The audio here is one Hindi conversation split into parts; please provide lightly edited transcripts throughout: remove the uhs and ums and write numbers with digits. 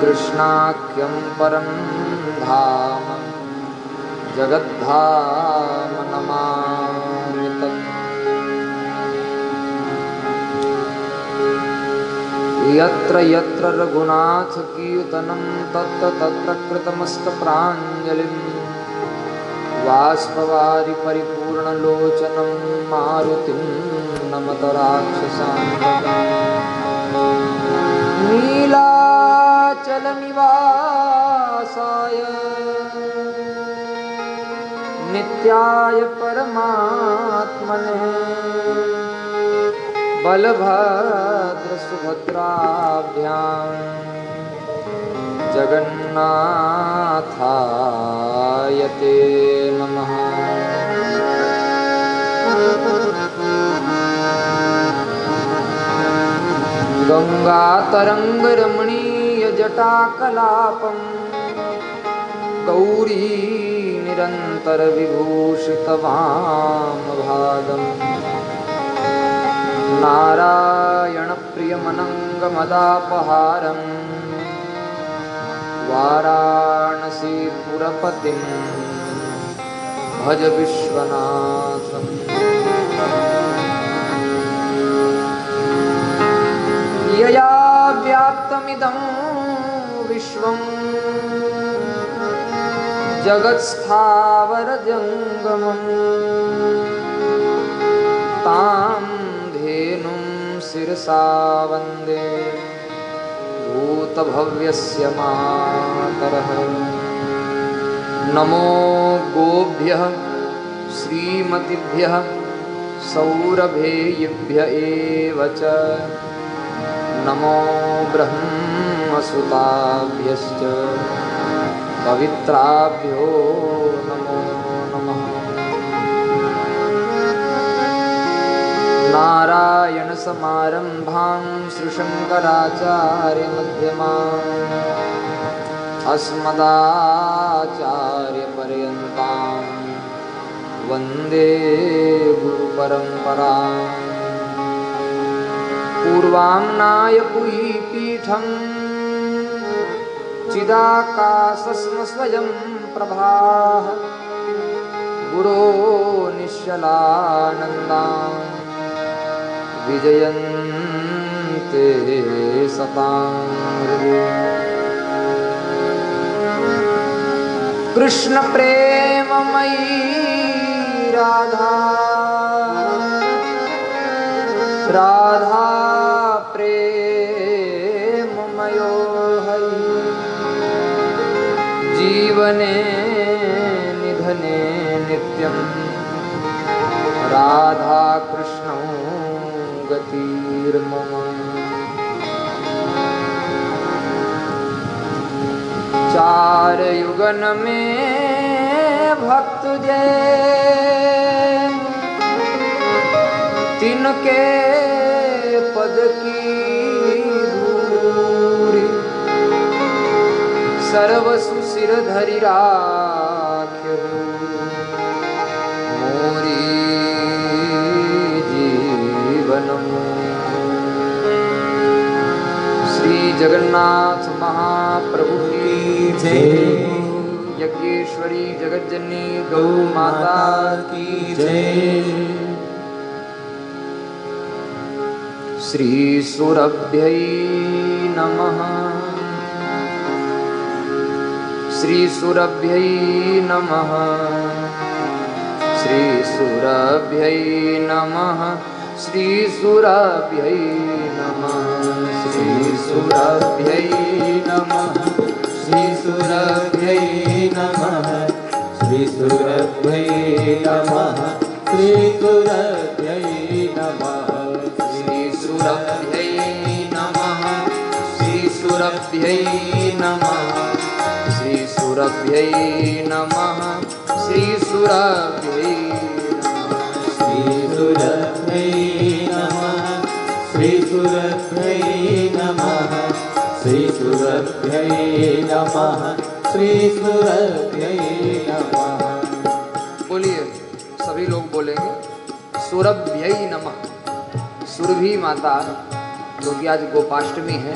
कृष्णाख्यं परं धाम जगद्धाम नमामि तत्। यत्र यत्र रघुनाथ कीर्तनं तत्र तत्र कृतमस्तप्राञ्जलिं बाष्पवारि परिपूर्णलोचनं मारुतिं नमत राक्षसान्तकम्। नीलाचलनिवासाय नित्याय परमात्मने बलभद्रसुभद्राभ्यां जगन्नाथाय ते नमः। गंगातरंगरमणीयजटाकलापं गौरी निरन्तरविभूषितवामभागं नारायणप्रियमनङ्गमदापहारं वाराणसीपुरपतिं भज विश्वनाथम्। यया व्याप्तमिदं विश्वं जगत्स्थावरजङ्गमं तां धेनुं शिरसा वन्दे भूतभव्यस्य मातरः। नमो गोभ्यः श्रीमतिभ्यः सौरभेयेभ्य एव च नमो ब्रह्मसुताभ्यश्च पवित्राभ्यो नमो नमः। नारायणसमारम्भां श्रीशङ्कराचार्यमध्यमाम् अस्मदाचार्यपर्यन्तां वन्दे गुरुपरम्पराम्। पूर्वाम्नाय पुयीपीठं चिदाकाशस्म स्वयं प्रभाः गुरो निश्चलानन्दां विजयन्ते सतां। कृष्ण प्रेममयी राधा राधा प्रेममयो हरि जीवने निधने नित्यं राधा कृष्णौ गतिर्मम। चार युगन में भक्त जय तिनके पद की धूरी सर्वसु सिर धरि राख्यहु मोरी जीवनमु। श्री जगन्नाथ महाप्रभु की जय। यज्ञेश्वरी जगज्जननी गौ माता की जय। श्री सुरभ्यै नमः। श्री सुरभ्यै नमः। श्री सुरभ्यै नमः। श्री सुरभ्यै नमः। श्री सुरभ्यै नमः। श्री सुरभ्यै नमः। श्री सुरभ्यै नमः। श्री सुरभ्यै नमः। सुरभ्यै नमः। श्री सुरभ्यै नमः। श्री सुरभ्यै नमः। श्री सुरभ्यै नमः। श्री सुरभ्यै नमः। श्री सुरभ्यै नमः। श्री सुरभ्यै नमः। बोलिए, सभी लोग बोलेंगे सुरभ्यै नमः। सुरभि माता, जो कि आज गोपाष्टमी है,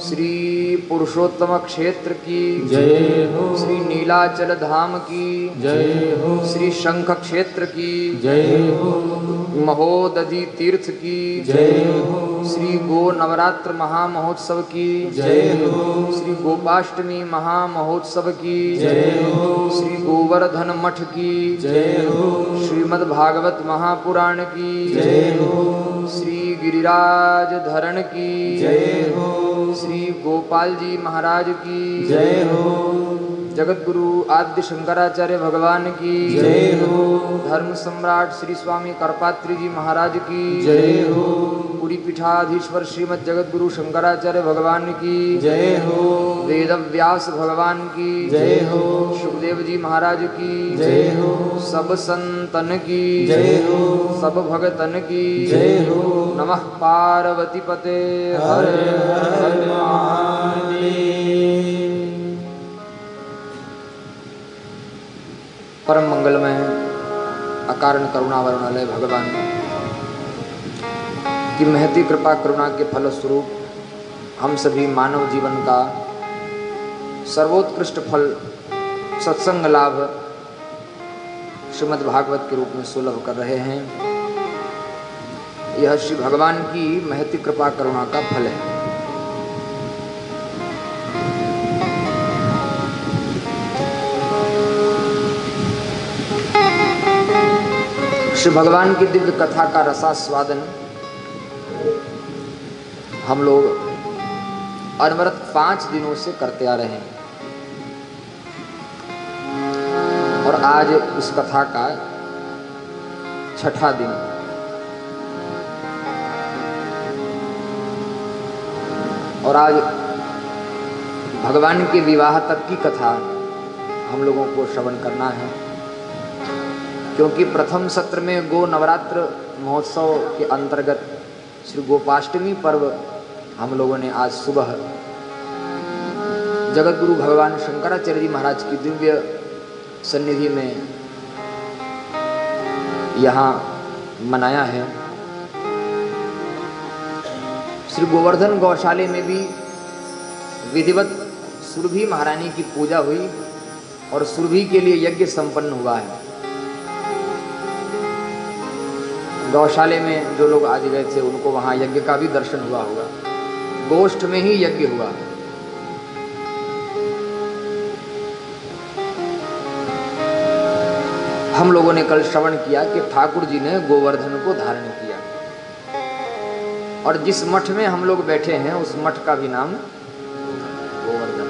श्री पुरुषोत्तम क्षेत्र की जय हो। श्री नीलाचल धाम की जय हो। श्री शंख क्षेत्र की जय हो। महोदधि तीर्थ की जय हो। श्री गो नवरात्र महामहोत्सव की जय हो। श्री गोपाष्टमी महामहोत्सव की जय हो। श्री गोवर्धन मठ की जय हो। श्रीमद् भागवत महापुराण की जय हो। श्री गिरिराज धरण की जय हो। श्री गोपाल जी महाराज की जय हो। जगत गुरु आद्य शंकराचार्य भगवान की जय हो। धर्म सम्राट श्री स्वामी करपात्री जी महाराज की जय हो। पुरी पीठाधीश्वर श्रीमद जगत गुरु शंकराचार्य भगवान की जय हो। वेद व्यास भगवान की जय हो। सुखदेव जी महाराज की जय हो। सब संतन की जय हो। सब भगतन की जय हो। नमः पार्वती पते हर हर महादेव। परम मंगलमय अकारण करुणा वरुणालय भगवान की महती कृपा करुणा के फलस्वरूप हम सभी मानव जीवन का सर्वोत्कृष्ट फल सत्संग लाभ श्रीमद् भागवत के रूप में सुलभ कर रहे हैं। यह श्री भगवान की महती कृपा करुणा का फल है। श्री भगवान की दिव्य कथा का रसास्वादन हम लोग अनवरत 5 दिनों से करते आ रहे हैं और आज इस कथा का 6ठा दिन। और आज भगवान के विवाह तक की कथा हम लोगों को श्रवण करना है, क्योंकि प्रथम सत्र में गो नवरात्र महोत्सव के अंतर्गत श्री गोपाष्टमी पर्व हम लोगों ने आज सुबह जगत गुरु भगवान शंकराचार्य जी महाराज की दिव्य सन्निधि में यहाँ मनाया है। श्री गोवर्धन गौशाले में भी विधिवत सुरभि महारानी की पूजा हुई और सुरभि के लिए यज्ञ संपन्न हुआ है। गौशाले में जो लोग आज गए थे उनको वहां यज्ञ का भी दर्शन हुआ होगा। गोष्ठ में ही यज्ञ हुआ। हम लोगों ने कल श्रवण किया कि ठाकुर जी ने गोवर्धन को धारण किया और जिस मठ में हम लोग बैठे हैं उस मठ का भी नाम गोवर्धन।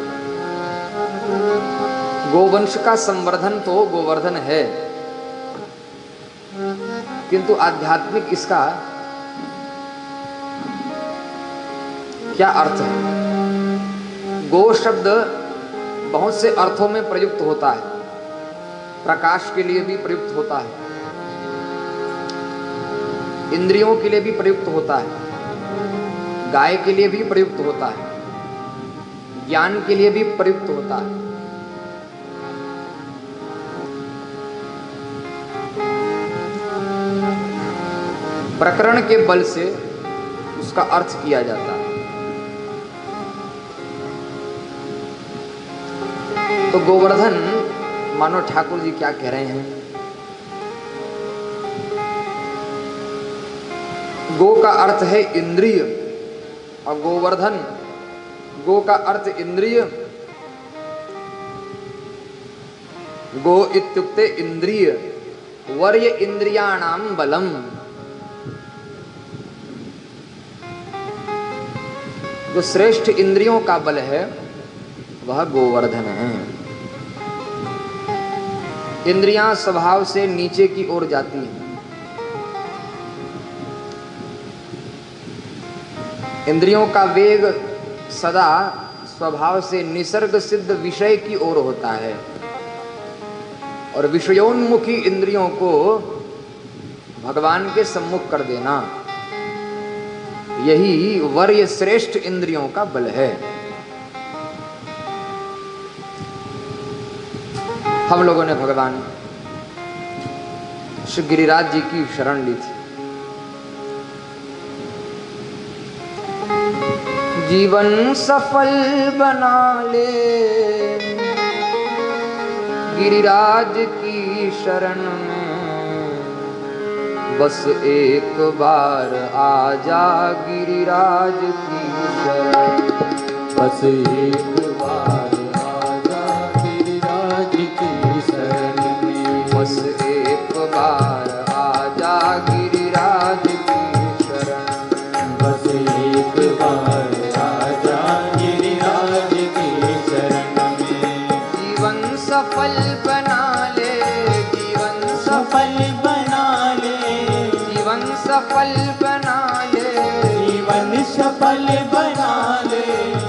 गोवंश का संवर्धन तो गोवर्धन है, किंतु आध्यात्मिक इसका क्या अर्थ है? गो शब्द बहुत से अर्थों में प्रयुक्त होता है। प्रकाश के लिए भी प्रयुक्त होता है, इंद्रियों के लिए भी प्रयुक्त होता है, गाय के लिए भी प्रयुक्त होता है, ज्ञान के लिए भी प्रयुक्त होता है। प्रकरण के बल से उसका अर्थ किया जाता है। तो गोवर्धन मानो ठाकुर जी क्या कह रहे हैं, गो का अर्थ है इंद्रिय और गोवर्धन, गो का अर्थ इंद्रिय। गो इत्युक्ते इंद्रिय, वर्य इंद्रियाणाम बलम। जो श्रेष्ठ इंद्रियों का बल है वह गोवर्धन है। इंद्रियां स्वभाव से नीचे की ओर जाती हैं। इंद्रियों का वेग सदा स्वभाव से निसर्ग सिद्ध विषय की ओर होता है और विषयोन्मुखी इंद्रियों को भगवान के सम्मुख कर देना, यही वर्य श्रेष्ठ इंद्रियों का बल है। हम लोगों ने भगवान श्री गिरिराज जी की शरण ली थी। जीवन सफल बना ले गिरिराज की शरण में, बस एक बार आजा गिरिराज की शरण। बस एक बार आजा गिरिराज की शरण में, बस एक बार आजा गिरिराज की शरण। बस एक बार आजा गिरिराज की शरण में। जीवन सफल बना ले, जीवन सफल बना ले, जीवन सफल बना ले, जीवन सफल बना ले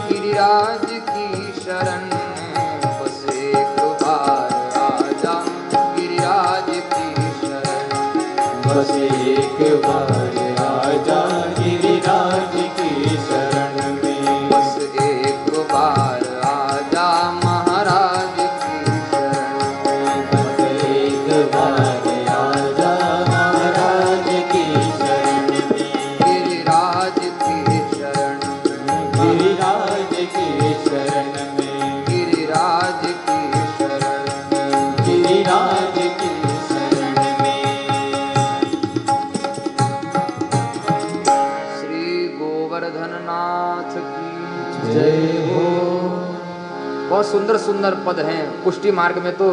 गिरिराज की शरण में। बस एक बार आजा गिरिराज की शरण। बस एक बार आजा गिरिराज की शरण में। बस एक बार आजा महाराज की शरण में। बस एक बार आजा महाराज की शरण में। गिरिराज की शरण में, गिरिराज की शरण में, गिरिराज की शरण में। गिरिराज की शरण में। श्री गोवर्धन नाथ की जय हो। बहुत सुंदर सुंदर पद हैं। पुष्टि मार्ग में तो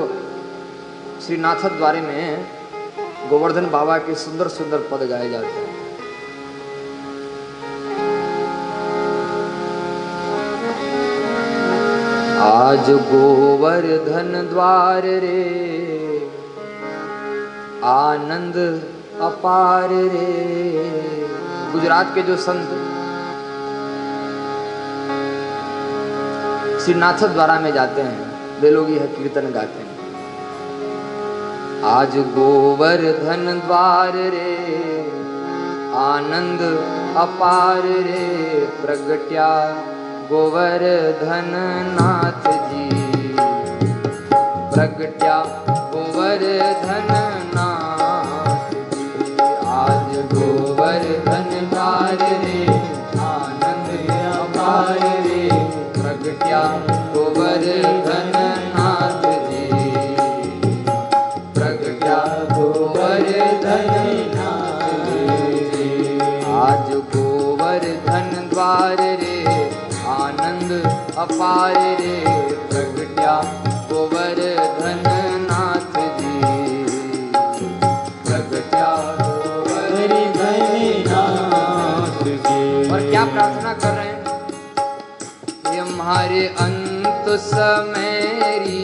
श्री नाथ द्वारे में गोवर्धन बाबा के सुंदर सुंदर पद गाए जाते हैं। आज गोवर्धन द्वार रे आनंद अपार रे। गुजरात के जो संत श्रीनाथ द्वारा में जाते हैं, वे लोग यह कीर्तन गाते हैं। आज गोवर्धन द्वार रे आनंद अपार रे, प्रगट्या गोवर्धन नाथ जी, प्रगट्या गोवर्धन नाथ जी। आज गोवर्धन द्वार रे आनंद अपार रे, प्रगट्या गोवर्धन नाथ जी, प्रगट्या गोवर्धन नाथ जी। आज गोवर्धन द्वार रे आनंद अपार रे, प्रगट्या गोवर्धन नाथ जी, प्रगट्या गोवर्धन नाथ जी। और क्या प्रार्थना कर रहे हैं? हमारे अंत समयरी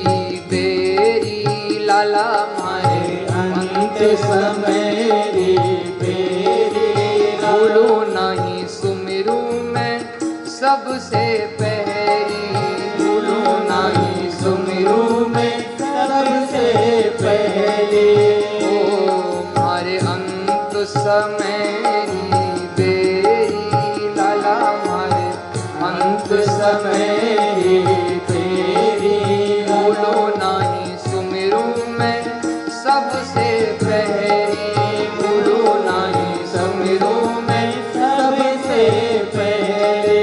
बेरी लाला, हमारे अंत समयरी बेरी भूलू नहीं सुमिरू मैं सबसे पहरी, भूलू नहीं सुमिरू मैं सबसे पहले। ओ हमारे अंत समयरी बेरी लाला, हमारे अंत समयरी बेरी भूलो नहीं सुमिरू मैं सबसे पहरी, भूलो नहीं सुमिरू मैं सबसे पहले।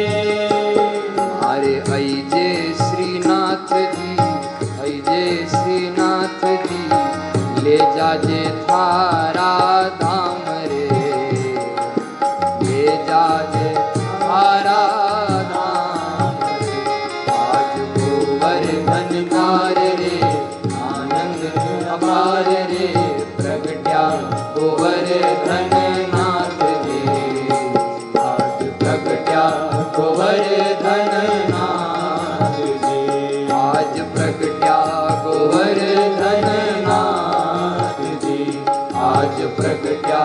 हमारे अयजे श्रीनाथ जी, अयजे श्रीनाथ जी, ले जाजे थारा धाम रे, ले जाजे थारा धाम रे। आज गोवर्धन द्वार रे आनंद अपार रे, प्रगट्या गोवर्धन नाथ जी। आज प्रगट्या गोवर्धन नाथ जी, आज प्रगट्या गोवर्धन नाथ जी, आज प्रगट्या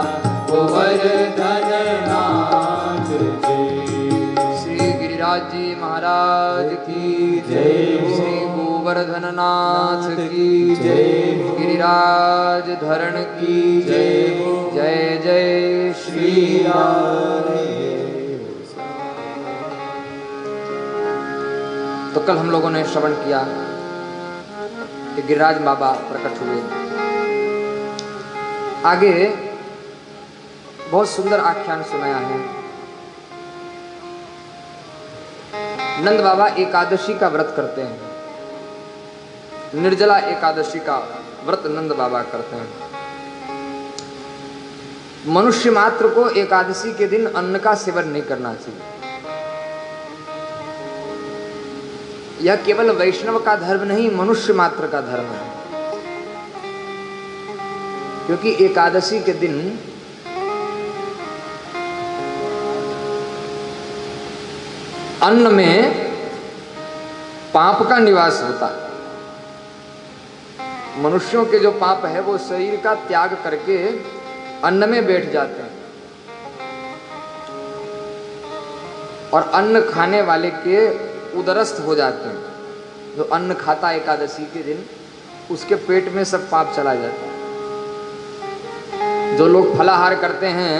गोवर्धन नाथ जी। श्री गिरिराज जी महाराज की जय, श्री गोवर्धन नाथ की जय, गिरिराज धरण की जय। जय जय श्री राम। तो कल हम लोगों ने श्रवण किया कि गिरिराज बाबा प्रकट हुए। आगे बहुत सुंदर आख्यान सुनाया है नंद बाबा एकादशी का व्रत करते हैं, निर्जला एकादशी का व्रत नंद बाबा करते हैं। मनुष्य मात्र को एकादशी के दिन अन्न का सेवन नहीं करना चाहिए। यह केवल वैष्णव का धर्म नहीं, मनुष्य मात्र का धर्म है। क्योंकि एकादशी के दिन अन्न में पाप का निवास होता है। मनुष्यों के जो पाप है वो शरीर का त्याग करके अन्न में बैठ जाते हैं, और अन्न खाने वाले के उदरस्थ हो जाते हैं। जो अन्न खाता है एकादशी के दिन, उसके पेट में सब पाप चला जाता है। जो लोग फलाहार करते हैं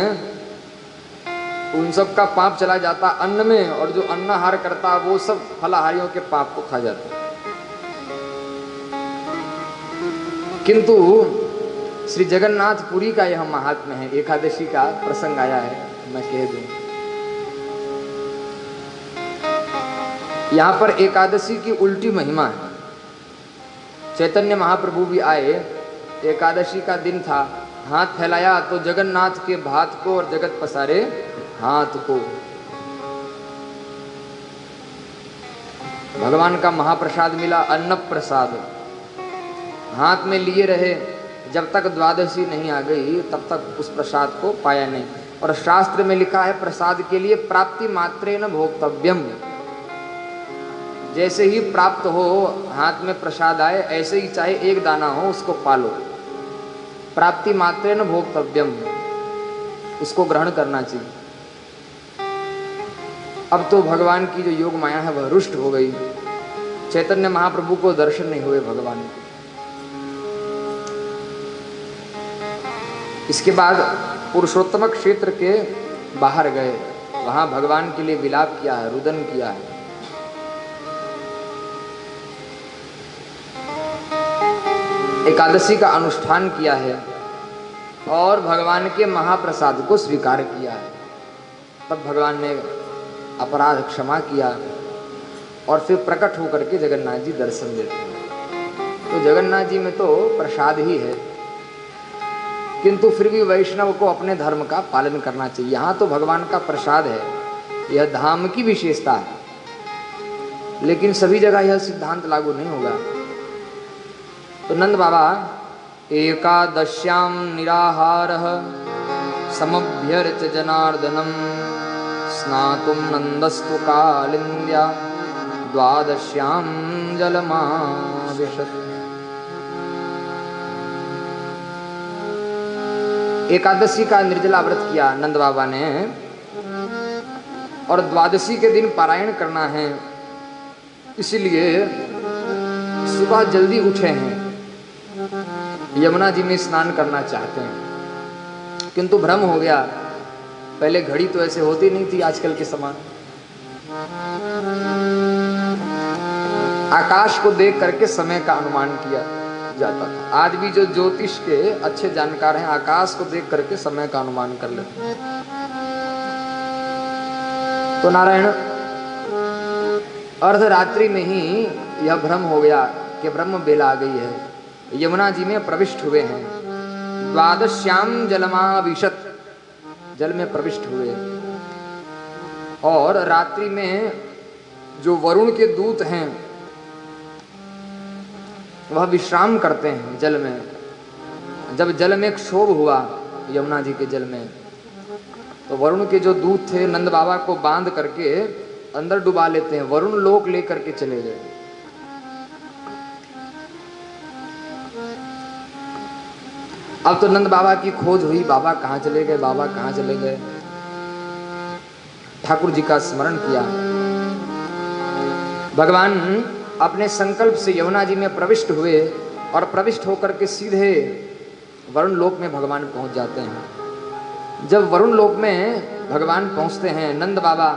उन सब का पाप चला जाता अन्न में, और जो अन्नाहार करता वो सब फलाहारियों के पाप को खा जाता। किंतु श्री जगन्नाथपुरी का यह महात्म्य है। एकादशी का प्रसंग आया है, मैं कह दूं। यहां पर एकादशी की उल्टी महिमा है। चैतन्य महाप्रभु भी आए, एकादशी का दिन था, हाथ फैलाया तो जगन्नाथ के भात को और जगत पसारे हाथ को। भगवान का महाप्रसाद मिला, अन्न प्रसाद। हाथ में लिए रहे, जब तक द्वादशी नहीं आ गई तब तक उस प्रसाद को पाया नहीं। और शास्त्र में लिखा है, प्रसाद के लिए प्राप्ति मात्रेण भोक्तव्यम। जैसे ही प्राप्त हो, हाथ में प्रसाद आए, ऐसे ही चाहे एक दाना हो उसको पालो। प्राप्ति मात्रेण भोक्तव्यम, उसको ग्रहण करना चाहिए। अब तो भगवान की जो योग माया है वह रुष्ट हो गई। चैतन्य महाप्रभु को दर्शन नहीं हुए भगवान के। इसके बाद पुरुषोत्तम क्षेत्र के बाहर गए, वहां भगवान के लिए विलाप किया है, रुदन किया है। एकादशी का अनुष्ठान किया है और भगवान के महाप्रसाद को स्वीकार किया है। तब भगवान ने अपराध क्षमा किया और फिर प्रकट होकर के जगन्नाथ जी दर्शन देते हैं। तो जगन्नाथ जी में तो प्रसाद ही है, किंतु फिर भी वैष्णव को अपने धर्म का पालन करना चाहिए। यहाँ तो भगवान का प्रसाद है, यह धाम की विशेषता है, लेकिन सभी जगह यह सिद्धांत लागू नहीं होगा। तो नंद बाबा एकादश्याम निराहारः समभ्यर्च जनार्दनम स्नातुम नंदस्तु कालिंद्या द्वादश्याम जलमाविशत्। एकादशी का निर्जला व्रत किया नंद बाबा ने, और द्वादशी के दिन पारायण करना है, इसलिए सुबह जल्दी उठे हैं, यमुना जी में स्नान करना चाहते हैं। किंतु भ्रम हो गया, पहले घड़ी तो ऐसे होती नहीं थी आजकल के समान। आकाश को देख करके समय का अनुमान किया जाता था। आज भी जो ज्योतिष के अच्छे जानकार हैं, आकाश को देख करके समय का अनुमान कर लेते हैं। तो नारायण अर्धरात्रि में ही यह भ्रम हो गया कि ब्रह्म बेला आ गई है। यमुना जी में प्रविष्ट हुए हैं, द्वादश्याम जलमाविशत्, जल में प्रविष्ट हुए। और रात्रि में जो वरुण के दूत हैं वह विश्राम करते हैं जल में। जब जल में क्षोभ हुआ यमुना जी के जल में, तो वरुण के जो दूत थे नंद बाबा को बांध करके अंदर डुबा लेते हैं, वरुण लोक लेकर के चले गए। अब तो नंद बाबा की खोज हुई, बाबा कहाँ चले गए, बाबा कहाँ चले गए। ठाकुर जी का स्मरण किया। भगवान अपने संकल्प से यमुना जी में प्रविष्ट हुए और प्रविष्ट होकर के सीधे वरुण लोक में भगवान पहुंच जाते हैं। जब वरुण लोक में भगवान पहुंचते हैं, नंद बाबा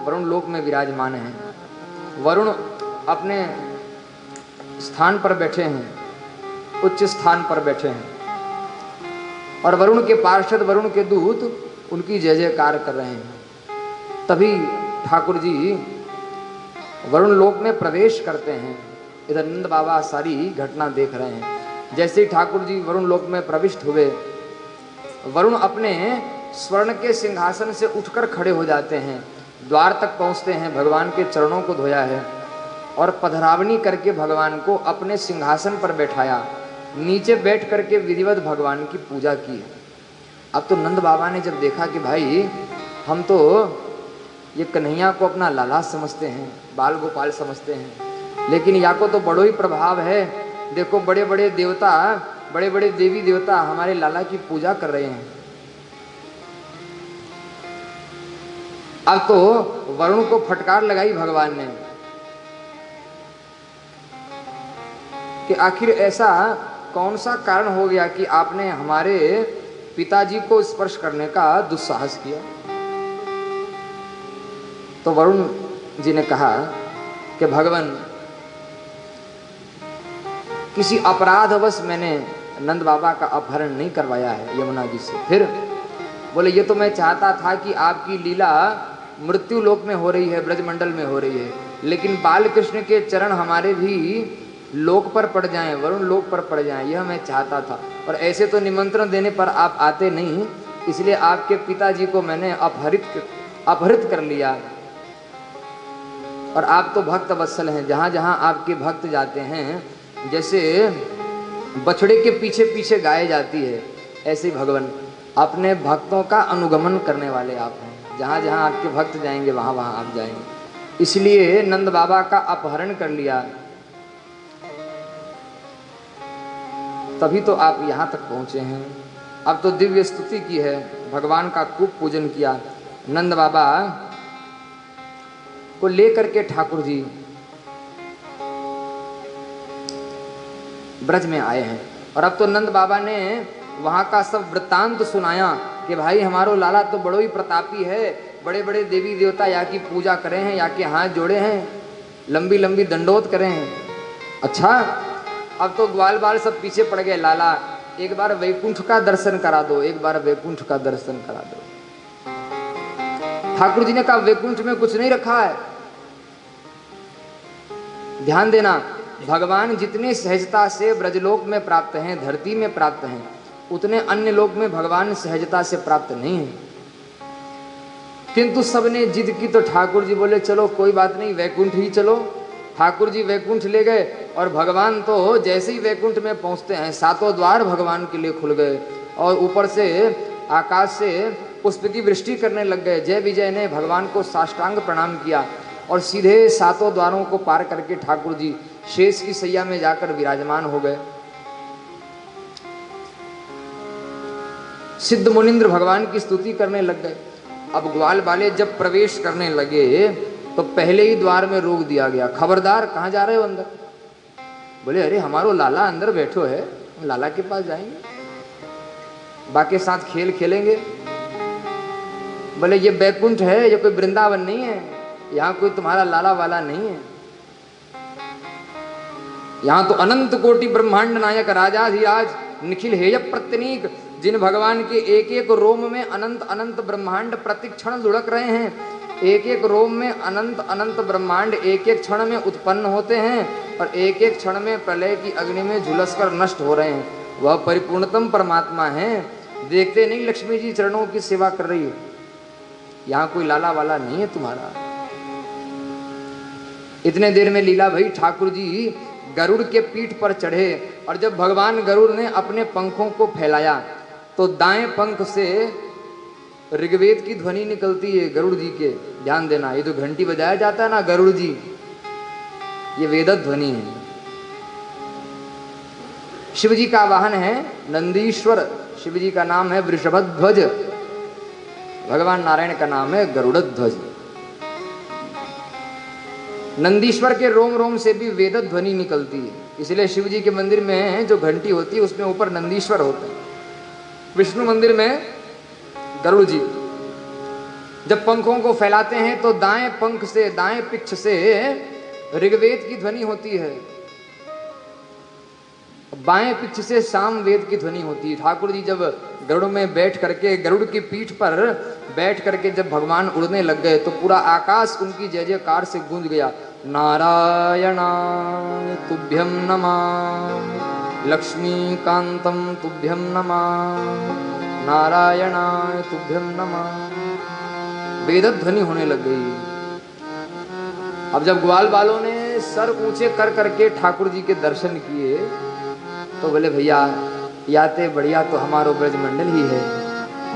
वरुण लोक में विराजमान हैं। वरुण अपने स्थान पर बैठे हैं, उच्च स्थान पर बैठे हैं, और वरुण के पार्षद, वरुण के दूत उनकी जय जयकार कर रहे हैं। तभी ठाकुर जी वरुण लोक में प्रवेश करते हैं। इधर नंद बाबा सारी घटना देख रहे हैं। जैसे ही ठाकुर जी वरुण लोक में प्रविष्ट हुए, वरुण अपने स्वर्ण के सिंहासन से उठकर खड़े हो जाते हैं, द्वार तक पहुंचते हैं, भगवान के चरणों को धोया है और पधरावनी करके भगवान को अपने सिंहासन पर बैठाया, नीचे बैठ करके विधिवत भगवान की पूजा की। अब तो नंद बाबा ने जब देखा कि भाई हम तो ये कन्हैया को अपना लाला समझते हैं, बाल गोपाल समझते हैं, लेकिन या को तो बड़ो ही प्रभाव है, देखो बड़े बड़े देवता, बड़े बड़े देवी देवता हमारे लाला की पूजा कर रहे हैं। अब तो वरुण को फटकार लगाई भगवान ने कि आखिर ऐसा कौन सा कारण हो गया कि आपने हमारे पिताजी को स्पर्श करने का दुस्साहस किया। तो वरुण जी ने कहा कि भगवान, किसी अपराधवश मैंने नंद बाबा का अपहरण नहीं करवाया है यमुना जी से। फिर बोले ये तो मैं चाहता था कि आपकी लीला मृत्यु लोक में हो रही है, ब्रजमंडल में हो रही है, लेकिन बाल कृष्ण के चरण हमारे भी लोक पर पड़ जाएं, वरुण लोक पर पड़ जाएं, यह मैं चाहता था। और ऐसे तो निमंत्रण देने पर आप आते नहीं, इसलिए आपके पिताजी को मैंने अपहरित कर लिया। और आप तो भक्त वत्सल हैं, जहाँ जहाँ आपके भक्त जाते हैं, जैसे बछड़े के पीछे पीछे गाय जाती है, ऐसे भगवान अपने भक्तों का अनुगमन करने वाले आप हैं। जहाँ जहाँ आपके भक्त जाएंगे वहाँ वहाँ आप जाएंगे, इसलिए नंद बाबा का अपहरण कर लिया, तभी तो आप यहाँ तक पहुँचे हैं। अब तो दिव्य स्तुति की है, भगवान का खूब पूजन किया। नंद बाबा को लेकर के ठाकुर जी ब्रज में आए हैं। और अब तो नंद बाबा ने वहाँ का सब वृत्तांत सुनाया कि भाई हमारो लाला तो बड़ो ही प्रतापी है, बड़े बड़े देवी देवता यहाँ की पूजा करे हैं, यहाँ के हाथ जोड़े हैं, लंबी लंबी दंडोत करे हैं। अच्छा, अब तो ग्वाल बाल सब पीछे पड़ गए, लाला एक बार वैकुंठ का दर्शन करा दो, एक बार वैकुंठ का दर्शन करा दो। ठाकुर जी ने कहा वैकुंठ में कुछ नहीं रखा है। ध्यान देना, भगवान जितने सहजता से ब्रजलोक में प्राप्त हैं, धरती में प्राप्त हैं, उतने अन्य लोक में भगवान सहजता से प्राप्त नहीं है। किंतु सबने जिद की तो ठाकुर जी बोले चलो कोई बात नहीं, वैकुंठ ही चलो। ठाकुर जी वैकुंठ ले गए और भगवान तो जैसे ही वैकुंठ में पहुंचते हैं, सातों द्वार भगवान के लिए खुल गए और ऊपर से आकाश से पुष्प की वृष्टि करने लग गए। जय विजय ने भगवान को साष्टांग प्रणाम किया और सीधे सातों द्वारों को पार करके ठाकुर जी शेष की सैया में जाकर विराजमान हो गए। सिद्ध मुनिंद्र भगवान की स्तुति करने लग गए। अब ग्वाल बाले जब प्रवेश करने लगे तो पहले ही द्वार में रोक दिया गया, खबरदार कहाँ जा रहे हो अंदर। बोले अरे हमारो लाला अंदर बैठो है, हम लाला के पास जाएंगे, बाकी साथ खेल खेलेंगे। बोले ये बैकुंठ है, ये कोई वृंदावन नहीं है, यहाँ कोई तुम्हारा लाला वाला नहीं है, यहाँ तो अनंत कोटि ब्रह्मांड नायक राजाधिराज निखिल हेय प्रत्यनीक, जिन भगवान के एक एक रोम में अनंत अनंत ब्रह्मांड प्रतिक्षण लुढ़क रहे हैं। एक एक रोम में अनंत अनंत ब्रह्मांड एक एक क्षण में उत्पन्न होते हैं और एक एक क्षण में प्रलय की अग्नि में झुलसकर नष्ट हो रहे हैं। वह परिपूर्णतम परमात्मा है, देखते नहीं लक्ष्मी जी चरणों की सेवा कर रही है, यहाँ कोई लाला वाला नहीं है तुम्हारा। इतने देर में लीला भाई ठाकुर जी गरुड़ के पीठ पर चढ़े और जब भगवान गरुड़ ने अपने पंखों को फैलाया तो दाएं पंख से ऋग्वेद की ध्वनि निकलती है गरुड़ जी के। ध्यान देना, ये जो घंटी बजाया जाता है ना गरुड़ जी, ये वेद ध्वनि है। शिव जी का वाहन है नंदीश्वर, शिव जी का नाम है वृषभध्वज, भगवान नारायण का नाम है गरुड़ध्वज। नंदीश्वर के रोम रोम से भी वेद ध्वनि निकलती है, इसलिए शिव जी के मंदिर में जो घंटी होती है उसमें ऊपर नंदीश्वर होता है, विष्णु मंदिर में गरुड़ जी। जब पंखों को फैलाते हैं तो दाएं पंख से, दाएं पिक्ष से ऋग्वेद की ध्वनि होती है, बाएं पिक्ष से सामवेद की ध्वनि होती है। ठाकुर जी जब गरुड़ में बैठ करके, गरुड़ की पीठ पर बैठ करके जब भगवान उड़ने लग गए तो पूरा आकाश उनकी जय जयकार से गूंज गया। नारायणाय तुभ्यं नमः, लक्ष्मीकांतं तुभ्यं नमः, नारायणाय तुभ्यं नमः। वेदध्वनि होने लग गई। अब जब ग्वाल वालों ने सर ऊंचे कर करके ठाकुर जी के दर्शन किए तो बोले भैया याते बढ़िया तो हमारो ब्रजमंडल ही है,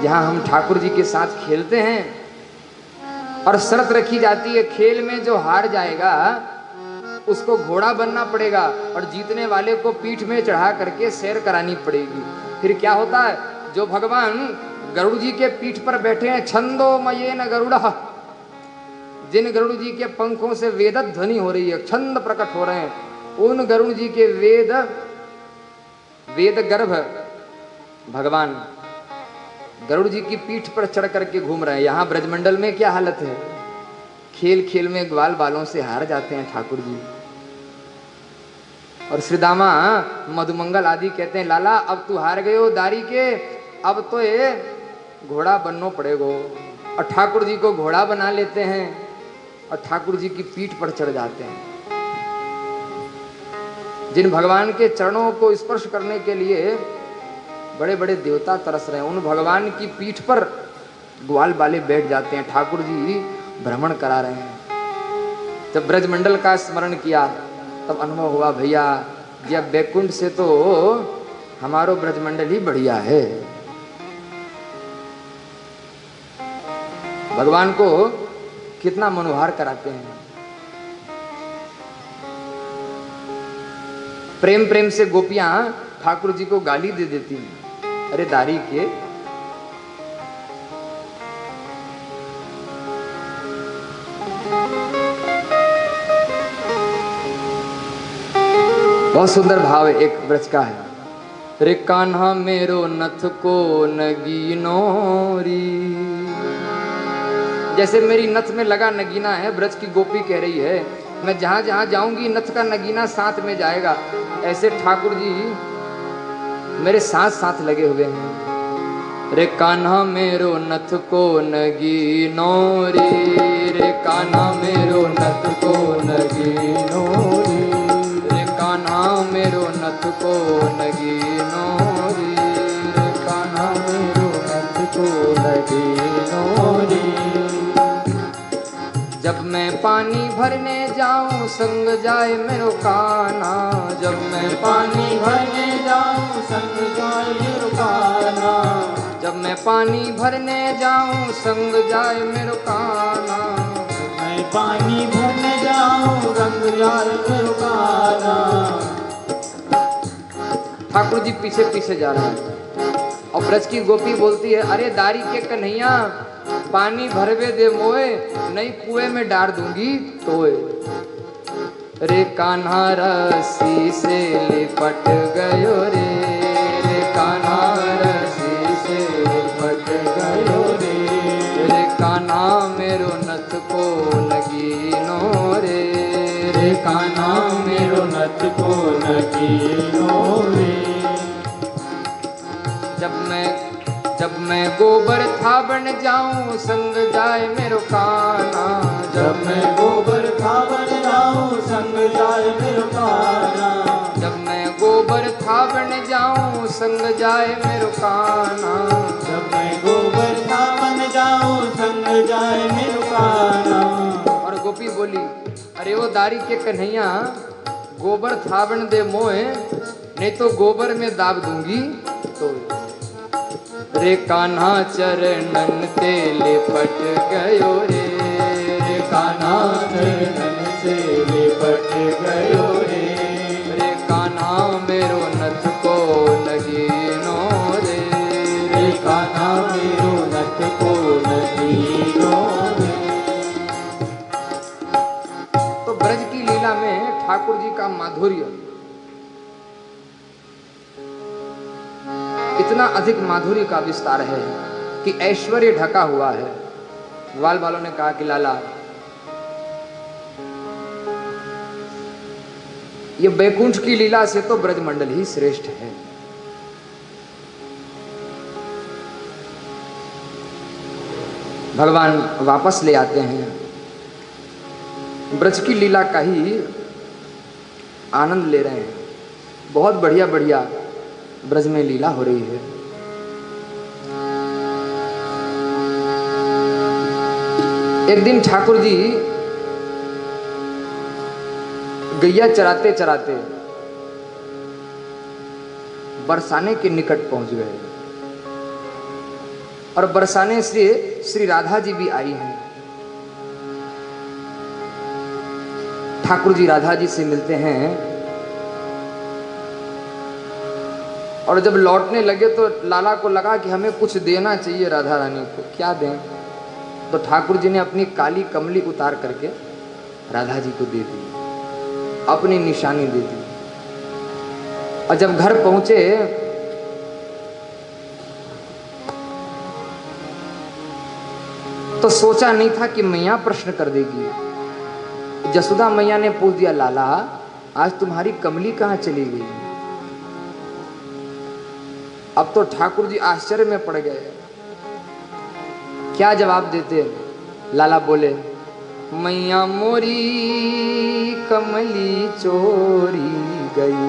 जहां हम ठाकुर जी के साथ खेलते हैं और शर्त रखी जाती है खेल में जो हार जाएगा उसको घोड़ा बनना पड़ेगा और जीतने वाले को पीठ में चढ़ा करके सैर करानी पड़ेगी। फिर क्या होता है, जो भगवान गरुड़ जी के पीठ पर बैठे हैं, छंदोमयेन गरुड़ः, जिन गरुड़ जी के पंखों से वेद ध्वनि हो रही है, छंद प्रकट हो रहे हैं, उन गरुड़ जी के वेद गर्भ भगवान गरुड़ जी की पीठ पर चढ़ करके घूम रहे हैं। यहाँ ब्रजमंडल में क्या हालत है, खेल खेल में ग्वाल बालों से हार जाते हैं ठाकुर जी। और श्रीदामा मधुमंगल आदि कहते हैं लाला अब तू हार गए हो दारी के, अब तो ये घोड़ा बनना पड़ेगा। और ठाकुर जी को घोड़ा बना लेते हैं और ठाकुर जी की पीठ पर चढ़ जाते हैं। जिन भगवान के चरणों को स्पर्श करने के लिए बड़े बड़े देवता तरस रहे हैं, उन भगवान की पीठ पर ग्वाल बाले बैठ जाते हैं। ठाकुर जी भ्रमण करा रहे हैं। जब ब्रजमंडल का स्मरण किया तब अनुभव हुआ भैया जब बैकुंठ से तो हमारो ब्रजमंडल ही बढ़िया है। भगवान को कितना मनोहार कराते हैं। प्रेम प्रेम से गोपियां ठाकुर जी को गाली दे देती हैं, अरे दारी के बहुत सुंदर भाव है एक ब्रज का है। रे कान्हा मेरो नथ को नगीनोरी, जैसे मेरी नथ में लगा नगीना है, ब्रज की गोपी कह रही है मैं जहां जहां जाऊंगी नथ का नगीना साथ में जाएगा। ऐसे ठाकुर जी मेरे साथ साथ लगे हुए हैं। रे कान्हा मेरो नथ को नगीनोरी, रे कान्हा मेरो नथ को नगीनोरी, रे कान्हा मेरो नथ को नगीनोरी, रे कान्हा मेरो नथ को नगीनोरी। जब मैं पानी भरने जाऊं संग जाए मेरो कान्हा, जब मैं पानी भरने जाऊं संग जाए मेरो कान्हा, जब मैं पानी भरने जाऊं संग जाए मेरो कान्हा, मैं पानी भरने जाऊं संग जाए मेरो कान्हा। ठाकुर जी पीछे पीछे जा रहे हैं और ब्रज की गोपी बोलती है अरे दारी के कन्हैया पानी भरवे दे मोए, नहीं कुएं में डार दूंगी तोए। रे कान्हा रस्सी से लिपट गयो रे, रे कान्हा रस्सी से लिपट गयो रे, रे कान्हा मेरो नथ को नगीनो रे, रे कान्हा मेरो नथ को नगीनो रे। जब मैं गोबर थाबन जाऊं संग जाए मेरो कान्हा, जब मैं गोबर थाबन जाऊं संग जाए मेरो कान्हा, जब मैं गोबर थाबन जाऊं संग जाए मेरो कान्हा, जब मैं गोबर थाबन जाऊं संग जाए मेरो कान्हा। और गोपी बोली अरे वो दारी के कन्हैया गोबर थाबन दे मोए, नहीं तो गोबर में दाब दूंगी तो। रे कान्हा चरणन ते लिपट गयो रे, रे कान्हा चरणन से लिपट गयो रे, रे कान्हा मेरो नथ को नगीनो रे, रे कान्हा मेरो नथ को नगीनो रे। तो ब्रज की लीला में ठाकुर जी का माधुर्य, इतना अधिक माधुर्य का विस्तार है कि ऐश्वर्य ढका हुआ है। ग्वाल वालों ने कहा कि लाला ये बैकुंठ की लीला से तो ब्रजमंडल ही श्रेष्ठ है। भगवान वापस ले आते हैं ब्रज की लीला का ही आनंद ले रहे हैं। बहुत बढ़िया बढ़िया ब्रज में लीला हो रही है। एक दिन ठाकुर जी गैया चराते चराते बरसाने के निकट पहुंच गए और बरसाने से श्री राधा जी भी आई हैं। ठाकुर जी राधा जी से मिलते हैं और जब लौटने लगे तो लाला को लगा कि हमें कुछ देना चाहिए राधा रानी को, क्या दें। तो ठाकुर जी ने अपनी काली कमली उतार करके राधा जी को दे दी, अपनी निशानी दे दी। और जब घर पहुंचे तो सोचा नहीं था कि मैया प्रश्न कर देगी। जसोदा मैया ने पूछ दिया, लाला आज तुम्हारी कमली कहां चली गई। अब तो ठाकुर जी आश्चर्य में पड़ गए, क्या जवाब देते। लाला बोले, मैया मोरी कमली चोरी गई।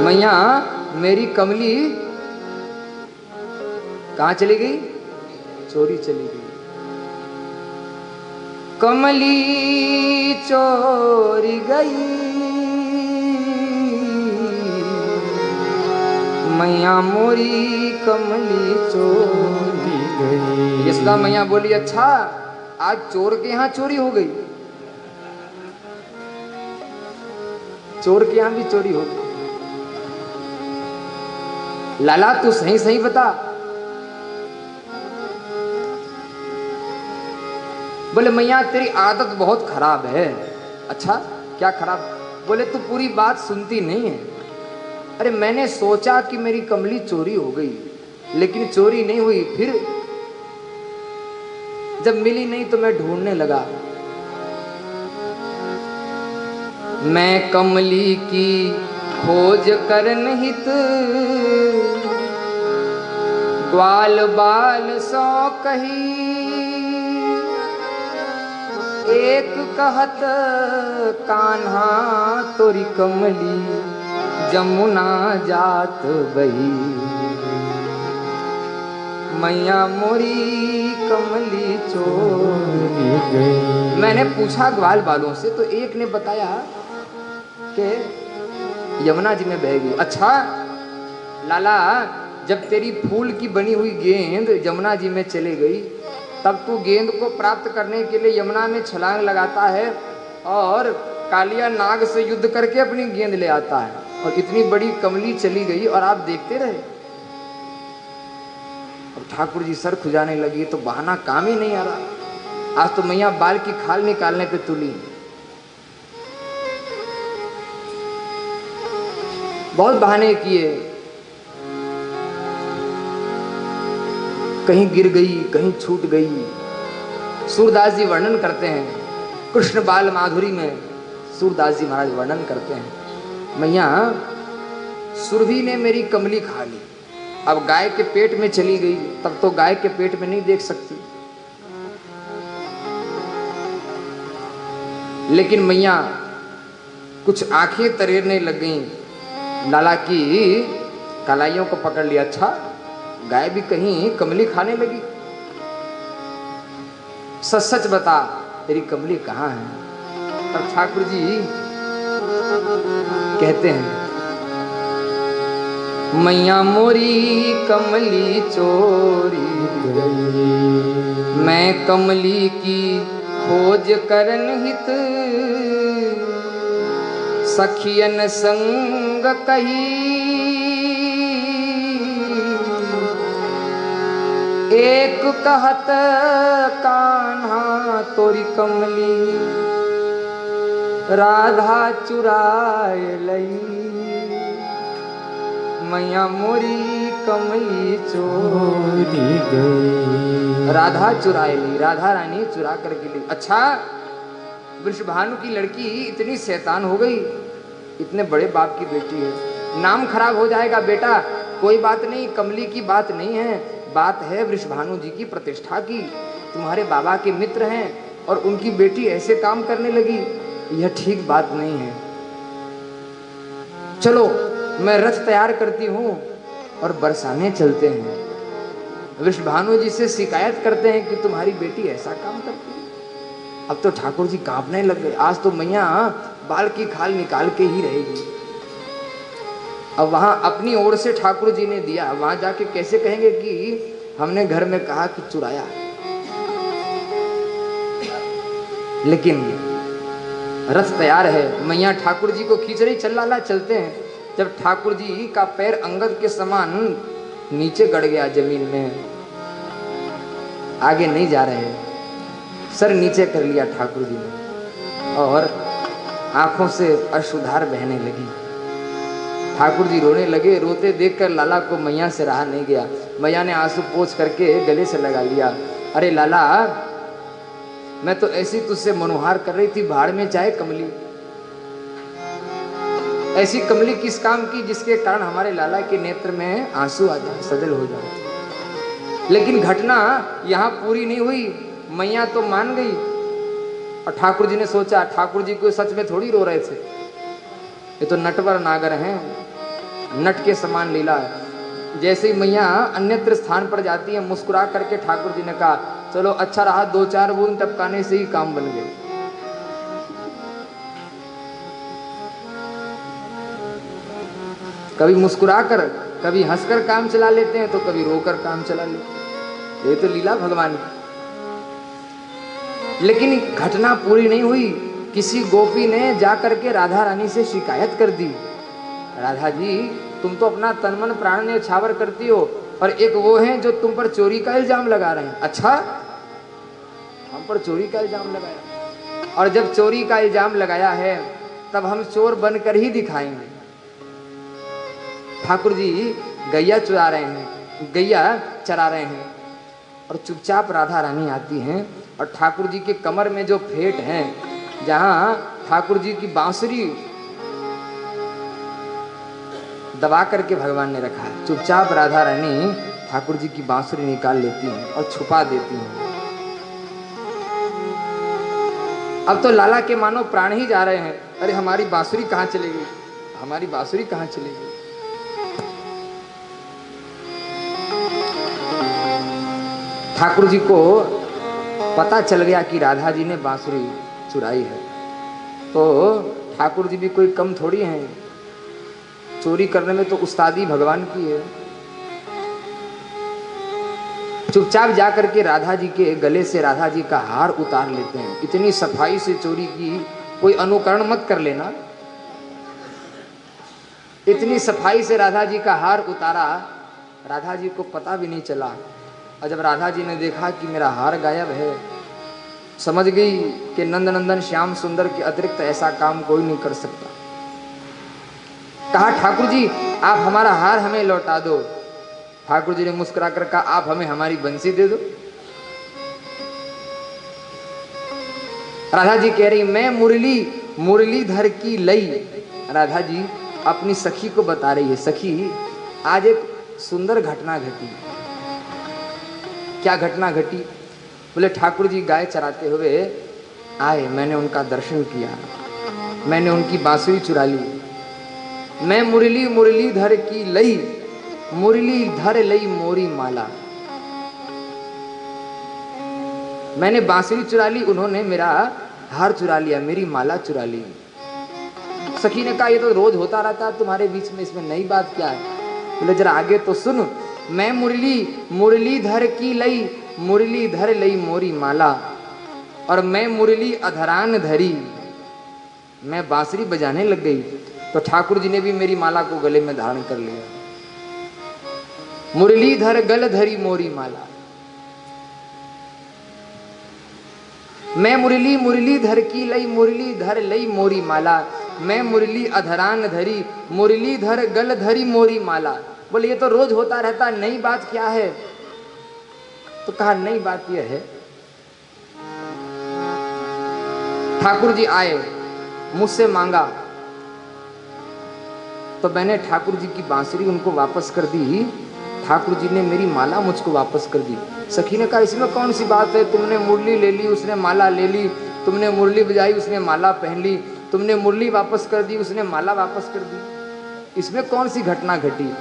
मैया मेरी कमली कहां चली गई, चोरी चली गई। कमली चोरी गई, मैया मोरी कमली चोरी गई। यशोदा मैया बोली, अच्छा आज चोर के यहां चोरी हो गई। चोर के यहां भी चोरी हो गई। लाला तू सही सही बता। बोले मैया तेरी आदत बहुत खराब है। अच्छा क्या खराब। बोले तू पूरी बात सुनती नहीं है। अरे मैंने सोचा कि मेरी कमली चोरी हो गई, लेकिन चोरी नहीं हुई। फिर जब मिली नहीं तो मैं ढूंढने लगा। मैं कमली की खोज करन हित, ग्वाल बाल सौ कही। एक कहत कान्हा तोरी कमली, जमुना जात बही। मैया मोरी कमली चोरी गई। मैंने पूछा ग्वाल बालों से तो एक ने बताया कि यमुना जी में बह गई। अच्छा लाला जब तेरी फूल की बनी हुई गेंद यमुना जी में चली गई, तब तू गेंद को प्राप्त करने के लिए यमुना में छलांग लगाता है और कालिया नाग से युद्ध करके अपनी गेंद ले आता है, और इतनी बड़ी कमली चली गई और आप देखते रहे। और ठाकुर जी सर खुजाने लगी तो बहाना काम ही नहीं आ रहा। आज तो मैया बाल की खाल निकालने पे तुली। बहुत बहाने किए, कहीं गिर गई कहीं छूट गई। सूरदास जी वर्णन करते हैं, कृष्ण बाल माधुरी में सूरदास जी महाराज वर्णन करते हैं, मैया सुरभि ने मेरी कमली खा ली। अब गाय के पेट में चली गई, तब तो गाय के पेट में नहीं देख सकती। लेकिन मैया कुछ आंखें तरेरने लग गईं, लाला की कलाइयों को पकड़ लिया। अच्छा गाय भी कहीं कमली खाने लगी। सच सच बता तेरी कमली कहाँ है। और ठाकुर जी कहते हैं, मैया मोरी कमली चोरी गई। मैं कमली की खोज करन हित, सखियन संग कही। एक कहत कान्हा तोरी कमली, राधा चुराए लई। मैया मोरी कमली चोरी गई। राधा चुराए ली, राधा रानी चुरा करके ली। अच्छा वृषभानु की लड़की इतनी शैतान हो गई, इतने बड़े बाप की बेटी है, नाम खराब हो जाएगा बेटा। कोई बात नहीं, कमली की बात नहीं है, बात है वृषभानु जी की प्रतिष्ठा की। तुम्हारे बाबा के मित्र हैं, और उनकी बेटी ऐसे काम करने लगी, यह ठीक बात नहीं है। चलो मैं रथ तैयार करती हूं और बरसाने चलते हैं। वृषभानु जी से शिकायत करते हैं कि तुम्हारी बेटी ऐसा काम करती है। अब तो ठाकुर जी कांपने लग गए, आज तो मैया बाल की खाल निकाल के ही रहेगी। अब वहां अपनी ओर से ठाकुर जी ने दिया, वहां जाके कैसे कहेंगे कि हमने घर में कहा कि चुराया। लेकिन रथ तैयार है, मैया ठाकुर जी को खींच रही, चल लाला चलते हैं। जब ठाकुर जी का पैर अंगद के समान नीचे गड़ गया जमीन में, आगे नहीं जा रहे, सर नीचे कर लिया ठाकुर जी ने और आंखों से अश्रुधार बहने लगी। ठाकुर जी रोने लगे। रोते देखकर लाला को मैया से रहा नहीं गया। मैया ने आंसू पोंछ करके गले से लगा लिया। अरे लाला, मैं तो ऐसी तुझसे मनोहार कर रही थी, भाड़ में चाहे कमली। ऐसी कमली किस काम की जिसके कारण हमारे लाला के नेत्र में आंसू आ जाए, सजल हो जाए। लेकिन घटना यहां पूरी नहीं हुई। मैया तो मान गई और ठाकुर जी ने सोचा, ठाकुर जी को सच में थोड़ी रो रहे थे, ये तो नटवर नागर हैं, नट के समान लीला है। जैसे ही मैया अन्यत्र स्थान पर जाती है, मुस्कुरा करके ठाकुर जी ने कहा, चलो अच्छा रहा, 2-4 बूंद टपकाने से ही काम बन गए। कभी मुस्कुरा कर, कभी हंसकर काम चला लेते हैं, तो कभी रोकर काम चला लेते हैं। ये तो लीला भगवान की। लेकिन घटना पूरी नहीं हुई। किसी गोपी ने जाकर के राधा रानी से शिकायत कर दी, राधा जी तुम तो अपना तन मन प्राण ने छावर करती हो, और एक वो हैं जो तुम पर चोरी का इल्जाम लगा रहे हैं। अच्छा, हम पर चोरी का इल्जाम लगाया, और जब चोरी का इल्जाम लगाया है तब हम चोर बनकर ही दिखाएंगे। ठाकुर जी गैया चुरा रहे हैं, गैया चरा रहे हैं, और चुपचाप राधा रानी आती हैं और ठाकुर जी के कमर में जो फेंट हैं, जहां ठाकुर जी की बांसुरी दबा करके भगवान ने रखा है, चुपचाप राधा रानी ठाकुर जी की बांसुरी निकाल लेती हैं और छुपा देती हैं। अब तो लाला के मानो प्राण ही जा रहे हैं। अरे हमारी बांसुरी कहाँ चलेगी, हमारी बांसुरी कहाँ चलेगी। ठाकुर जी को पता चल गया कि राधा जी ने बांसुरी चुराई है, तो ठाकुर जी भी कोई कम थोड़ी हैं, चोरी करने में तो उस्तादी भगवान की है। चुपचाप जाकर के राधा जी के गले से राधा जी का हार उतार लेते हैं। इतनी सफाई से चोरी की, कोई अनुकरण मत कर लेना। इतनी सफाई से राधा जी का हार उतारा, राधा जी को पता भी नहीं चला। और जब राधा जी ने देखा कि मेरा हार गायब है, समझ गई कि नंदनंदन श्याम सुंदर के अतिरिक्त ऐसा काम कोई नहीं कर सकता। कहा, ठाकुर जी आप हमारा हार हमें लौटा दो। ठाकुर जी ने मुस्कुरा कर कहा, आप हमें हमारी बंसी दे दो। राधा जी कह रही, मैं मुरलीधर की लई। राधा जी अपनी सखी को बता रही है, सखी आज एक सुंदर घटना घटी। क्या घटना घटी? बोले ठाकुर जी गाय चराते हुए आए, मैंने उनका दर्शन किया, मैंने उनकी बांसुरी चुरा ली। मैं मुरलीधर की लई, मुरलीधर लई मोरी माला। मैंने बांसुरी चुरा ली, उन्होंने मेरा हार चुरा लिया, मेरी माला चुरा ली। सखी ने कहा, ये तो रोज होता रहता है तुम्हारे बीच में, इसमें नई बात क्या है? बोले जरा आगे तो सुन। मैं मुरलीधर की लई, मुरलीधर लई मोरी माला, और मैं मुरली अधरान धरी, मैं बांसुरी बजाने लग गई तो ठाकुर जी ने भी मेरी माला को गले में धारण कर लिया। मुरलीधर गल धरी मोरी माला। मैं मुरलीधर की लई, मुरलीधर लई मोरी माला, मैं मुरली अधरान धरी, मुरलीधर गल धरी मोरी माला। बोले ये तो रोज होता रहता, नई बात क्या है? तो कहा नई बात यह है, ठाकुर जी आए, मुझसे मांगा तो मैंने ठाकुर जी की बांसुरी उनको वापस कर दी, ठाकुर जी ने मेरी माला मुझको वापस कर दी। सखी ने कहा इसमें कौन सी बात है, तुमने मुरली ले ली उसने माला ले ली, तुमने मुरली बजाई उसने माला पहन ली, तुमने मुरली वापस कर दी उसने माला वापस कर दी, इसमें कौन सी घटना घटी।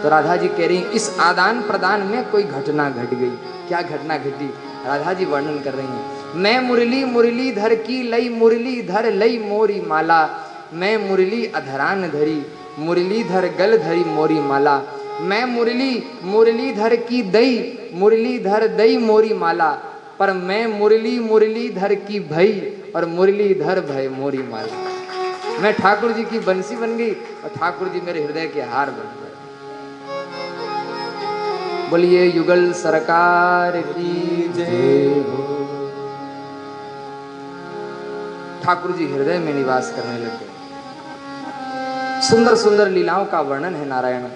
तो राधा जी कह रही इस आदान प्रदान में कोई घटना घट गई। क्या घटना घटी राधा जी वर्णन कर रही हैं। मैं मुरली मुरली धर की लई मुरली धर लई मोरी माला, मैं मुरली अधरान धरी मुरली धर गल धरी मोरी माला, मैं मुरली मुरली धर की दई मुरली धर दई मोरी माला, पर मैं मुरली मुरली धर की भई और मुरली धर भय मोरी माला। मैं ठाकुर जी की बंसी बन गई और ठाकुर जी मेरे हृदय के हार बन गए। बोलिए युगल सरकार की जय हो। ठाकुर जी हृदय में निवास करने लगे। सुंदर सुंदर लीलाओं का वर्णन है नारायण।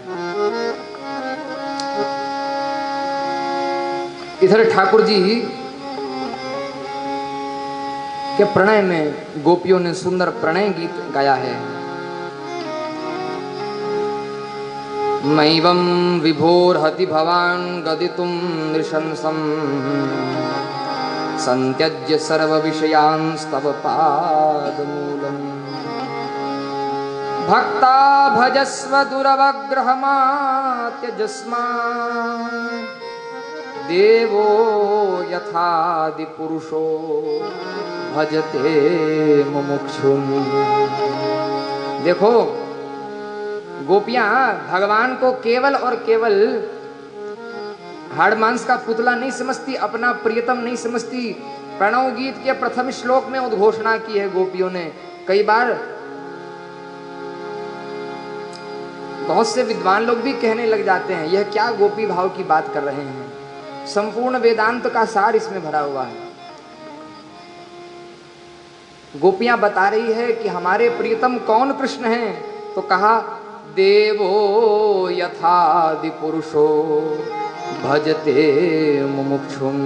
इधर ठाकुर जी के प्रणय में गोपियों ने सुंदर प्रणय गीत गाया है। मैवं विभोर्हति भवान् गदितुं नृशंसं संत्यज्य सर्व विषयांस्तव पादमूलम् भक्ता भजस्व दुरवग्रहमात्यजस्मा देवो यथादि पुरुषो भजते मुमुक्षुम्। देखो गोपियां भगवान को केवल और केवल हाड़ मांस का पुतला नहीं समझती, अपना प्रियतम नहीं समझती। प्रणव गीत के प्रथम श्लोक में उद्घोषणा की है गोपियों ने। कई बार बहुत से विद्वान लोग भी कहने लग जाते हैं यह क्या गोपी भाव की बात कर रहे हैं। संपूर्ण वेदांत का सार इसमें भरा हुआ है। गोपियां बता रही है कि हमारे प्रियतम कौन कृष्ण हैं, तो कहा देवो यथादि पुरुषो भजते मुमुक्षुम।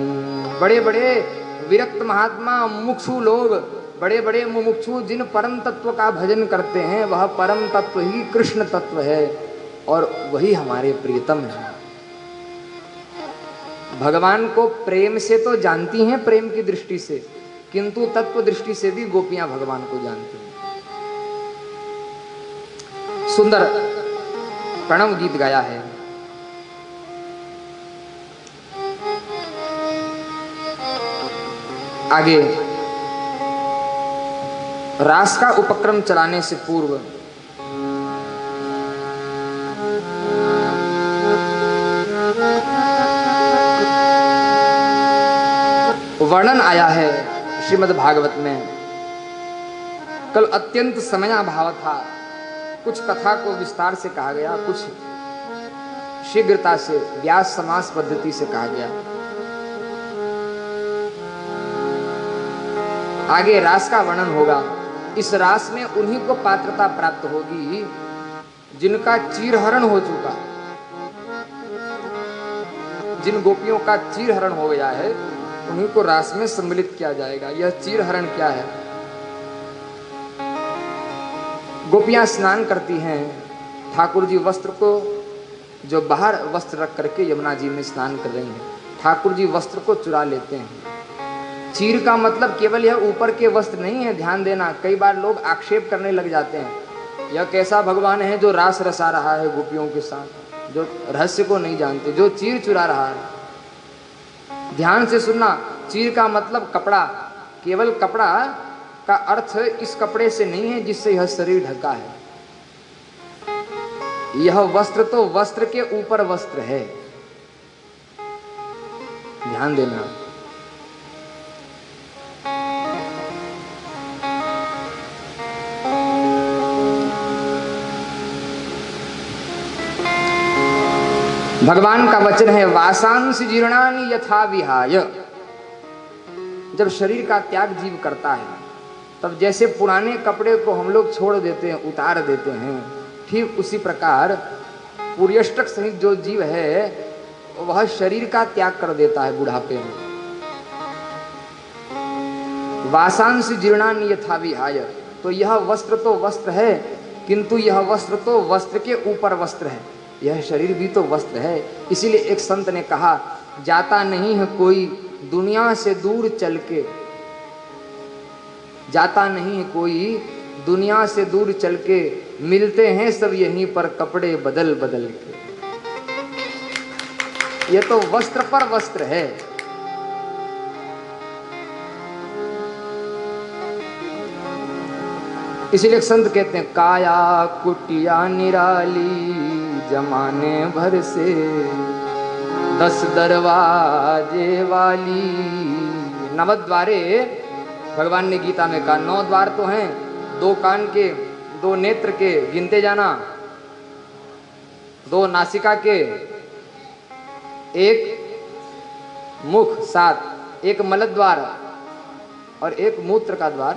बड़े बड़े विरक्त महात्मा मुमुक्षु लोग, बड़े बड़े मुमुक्षु जिन परम तत्व का भजन करते हैं वह परम तत्व ही कृष्ण तत्व है और वही हमारे प्रियतम है। भगवान को प्रेम से तो जानती हैं, प्रेम की दृष्टि से, किंतु तत्व दृष्टि से भी गोपियां भगवान को जानती हैं। सुंदर प्रणव गीत गाया है। आगे रास का उपक्रम चलाने से पूर्व वर्णन आया है श्रीमद् भागवत में। कल अत्यंत समयाभाव था, कुछ कथा को विस्तार से कहा गया, कुछ शीघ्रता से व्यास समास पद्धति से कहा गया। आगे रास का वर्णन होगा। इस रास में उन्हीं को पात्रता प्राप्त होगी जिनका चीरहरण हो चुका। जिन गोपियों का चीरहरण हो गया है उन्हीं को रास में सम्मिलित किया जाएगा। यह चीरहरण क्या है? गोपियां स्नान करती हैं, ठाकुर जी वस्त्र को जो बाहर वस्त्र रख करके यमुना जी में स्नान कर रही हैं, ठाकुर जी वस्त्र को चुरा लेते हैं। चीर का मतलब केवल यह ऊपर के वस्त्र नहीं है, ध्यान देना। कई बार लोग आक्षेप करने लग जाते हैं यह कैसा भगवान है जो रास रसा रहा है गोपियों के साथ, जो रहस्य को नहीं जानते, जो चीर चुरा रहा है। ध्यान से सुनना, चीर का मतलब कपड़ा। केवल कपड़ा का अर्थ इस कपड़े से नहीं है जिससे यह शरीर ढका है। यह वस्त्र तो वस्त्र के ऊपर वस्त्र है, ध्यान देना। भगवान का वचन है वासांसि जीर्णानि यथा विहाय। जब शरीर का त्याग जीव करता है तब जैसे पुराने कपड़े को हम लोग छोड़ देते हैं, उतार देते हैं, ठीक उसी प्रकार पुर्यष्टक सहित जो जीव है वह शरीर का त्याग कर देता है बुढ़ापे में। वासांसि जीर्णानि यथा विहाय, तो यह वस्त्र तो वस्त्र है, किंतु यह वस्त्र तो वस्त्र के ऊपर वस्त्र है। यह शरीर भी तो वस्त्र है। इसीलिए एक संत ने कहा जाता नहीं है कोई दुनिया से दूर चल के, जाता नहीं है कोई दुनिया से दूर चल के, मिलते हैं सब यहीं पर कपड़े बदल बदल के। ये तो वस्त्र पर वस्त्र है। इसीलिए संत कहते हैं काया कुटिया निराली जमाने भर से, 10 दरवाजे वाली। नवद्वारे भगवान ने गीता में कहा, 9 द्वार तो हैं, 2 कान के, 2 नेत्र के गिनते जाना, 2 नासिका के, 1 मुख 7, 1 मलद्वार और 1 मूत्र का द्वार।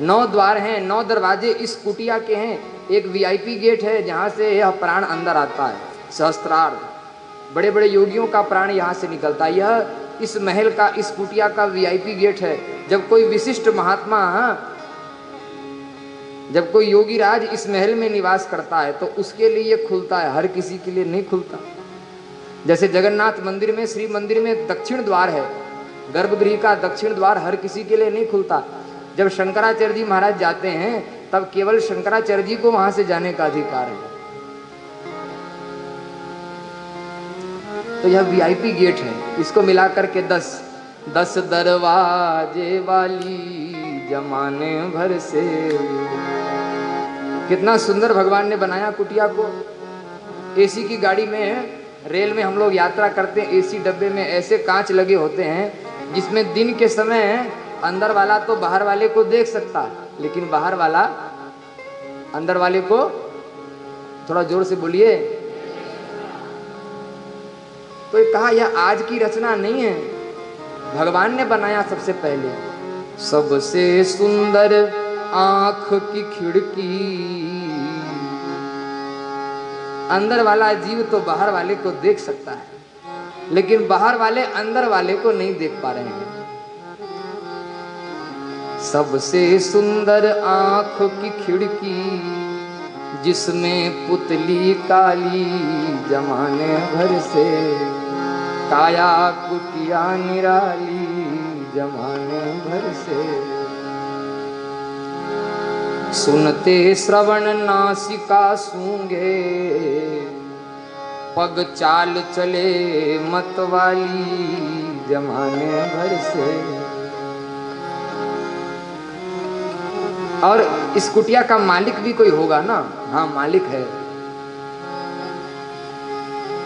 9 द्वार हैं, 9 दरवाजे इस कुटिया के हैं। एक वीआईपी गेट है जहां से यह प्राण अंदर आता है, सहस्त्रार्थ, बड़े बड़े योगियों का प्राण यहाँ से निकलता है। यह इस महल का, इस कुटिया का वीआईपी गेट है। जब कोई विशिष्ट महात्मा, जब कोई योगी राज इस महल में निवास करता है तो उसके लिए ये खुलता है, हर किसी के लिए नहीं खुलता। जैसे जगन्नाथ मंदिर में, श्री मंदिर में दक्षिण द्वार है, गर्भगृह का दक्षिण द्वार हर किसी के लिए नहीं खुलता। जब शंकराचार्य जी महाराज जाते हैं तब केवल शंकराचार्य जी को वहां से जाने का अधिकार है। तो यह वीआईपी गेट है, इसको मिलाकर के 10 दरवाजे वाली जमाने भर से। कितना सुंदर भगवान ने बनाया कुटिया को। एसी की गाड़ी में, रेल में हम लोग यात्रा करते हैं, एसी डब्बे में ऐसे कांच लगे होते हैं जिसमें दिन के समय अंदर वाला तो बाहर वाले को देख सकता है, लेकिन बाहर वाला अंदर वाले को, थोड़ा जोर से बोलिए। तो ये कहा यह आज की रचना नहीं है, भगवान ने बनाया सबसे पहले। सबसे सुंदर आंख की खिड़की, अंदर वाला जीव तो बाहर वाले को देख सकता है, लेकिन बाहर वाले अंदर वाले को नहीं देख पा रहे हैं। सबसे सुंदर आंख की खिड़की जिसमें पुतली काली जमाने भर से, काया कुटिया निराली जमाने भर से। सुनते श्रवण नासिका सूंघे, पग चाल चले मतवाली जमाने भर से। और इस कुटिया का मालिक भी कोई होगा ना? हाँ, मालिक है।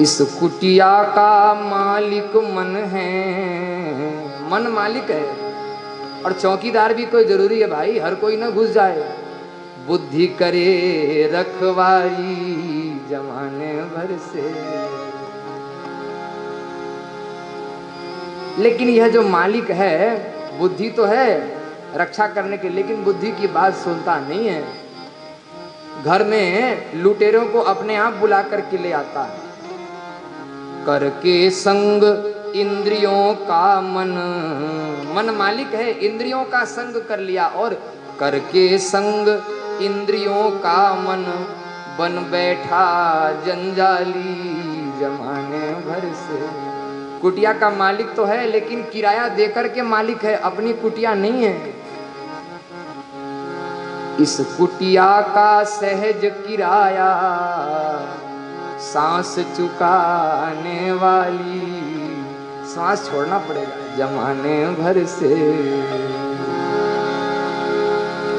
इस कुटिया का मालिक मन है, मन मालिक है। और चौकीदार भी कोई जरूरी है भाई, हर कोई ना घुस जाए। बुद्धि करे रखवारी जमाने भर से। लेकिन यह जो मालिक है, बुद्धि तो है रक्षा करने के, लेकिन बुद्धि की बात सुनता नहीं है। घर में लुटेरों को अपने आप बुला करके ले आता है। करके संग इंद्रियों का मन, मन मालिक है, इंद्रियों का संग कर लिया। और करके संग इंद्रियों का मन, बन बैठा जंजाली जमाने भर से। कुटिया का मालिक तो है, लेकिन किराया देकर के मालिक है, अपनी कुटिया नहीं है। इस कुटिया का सहज किराया, सांस चुकाने वाली, सांस छोड़ना पड़ेगा जमाने भर से।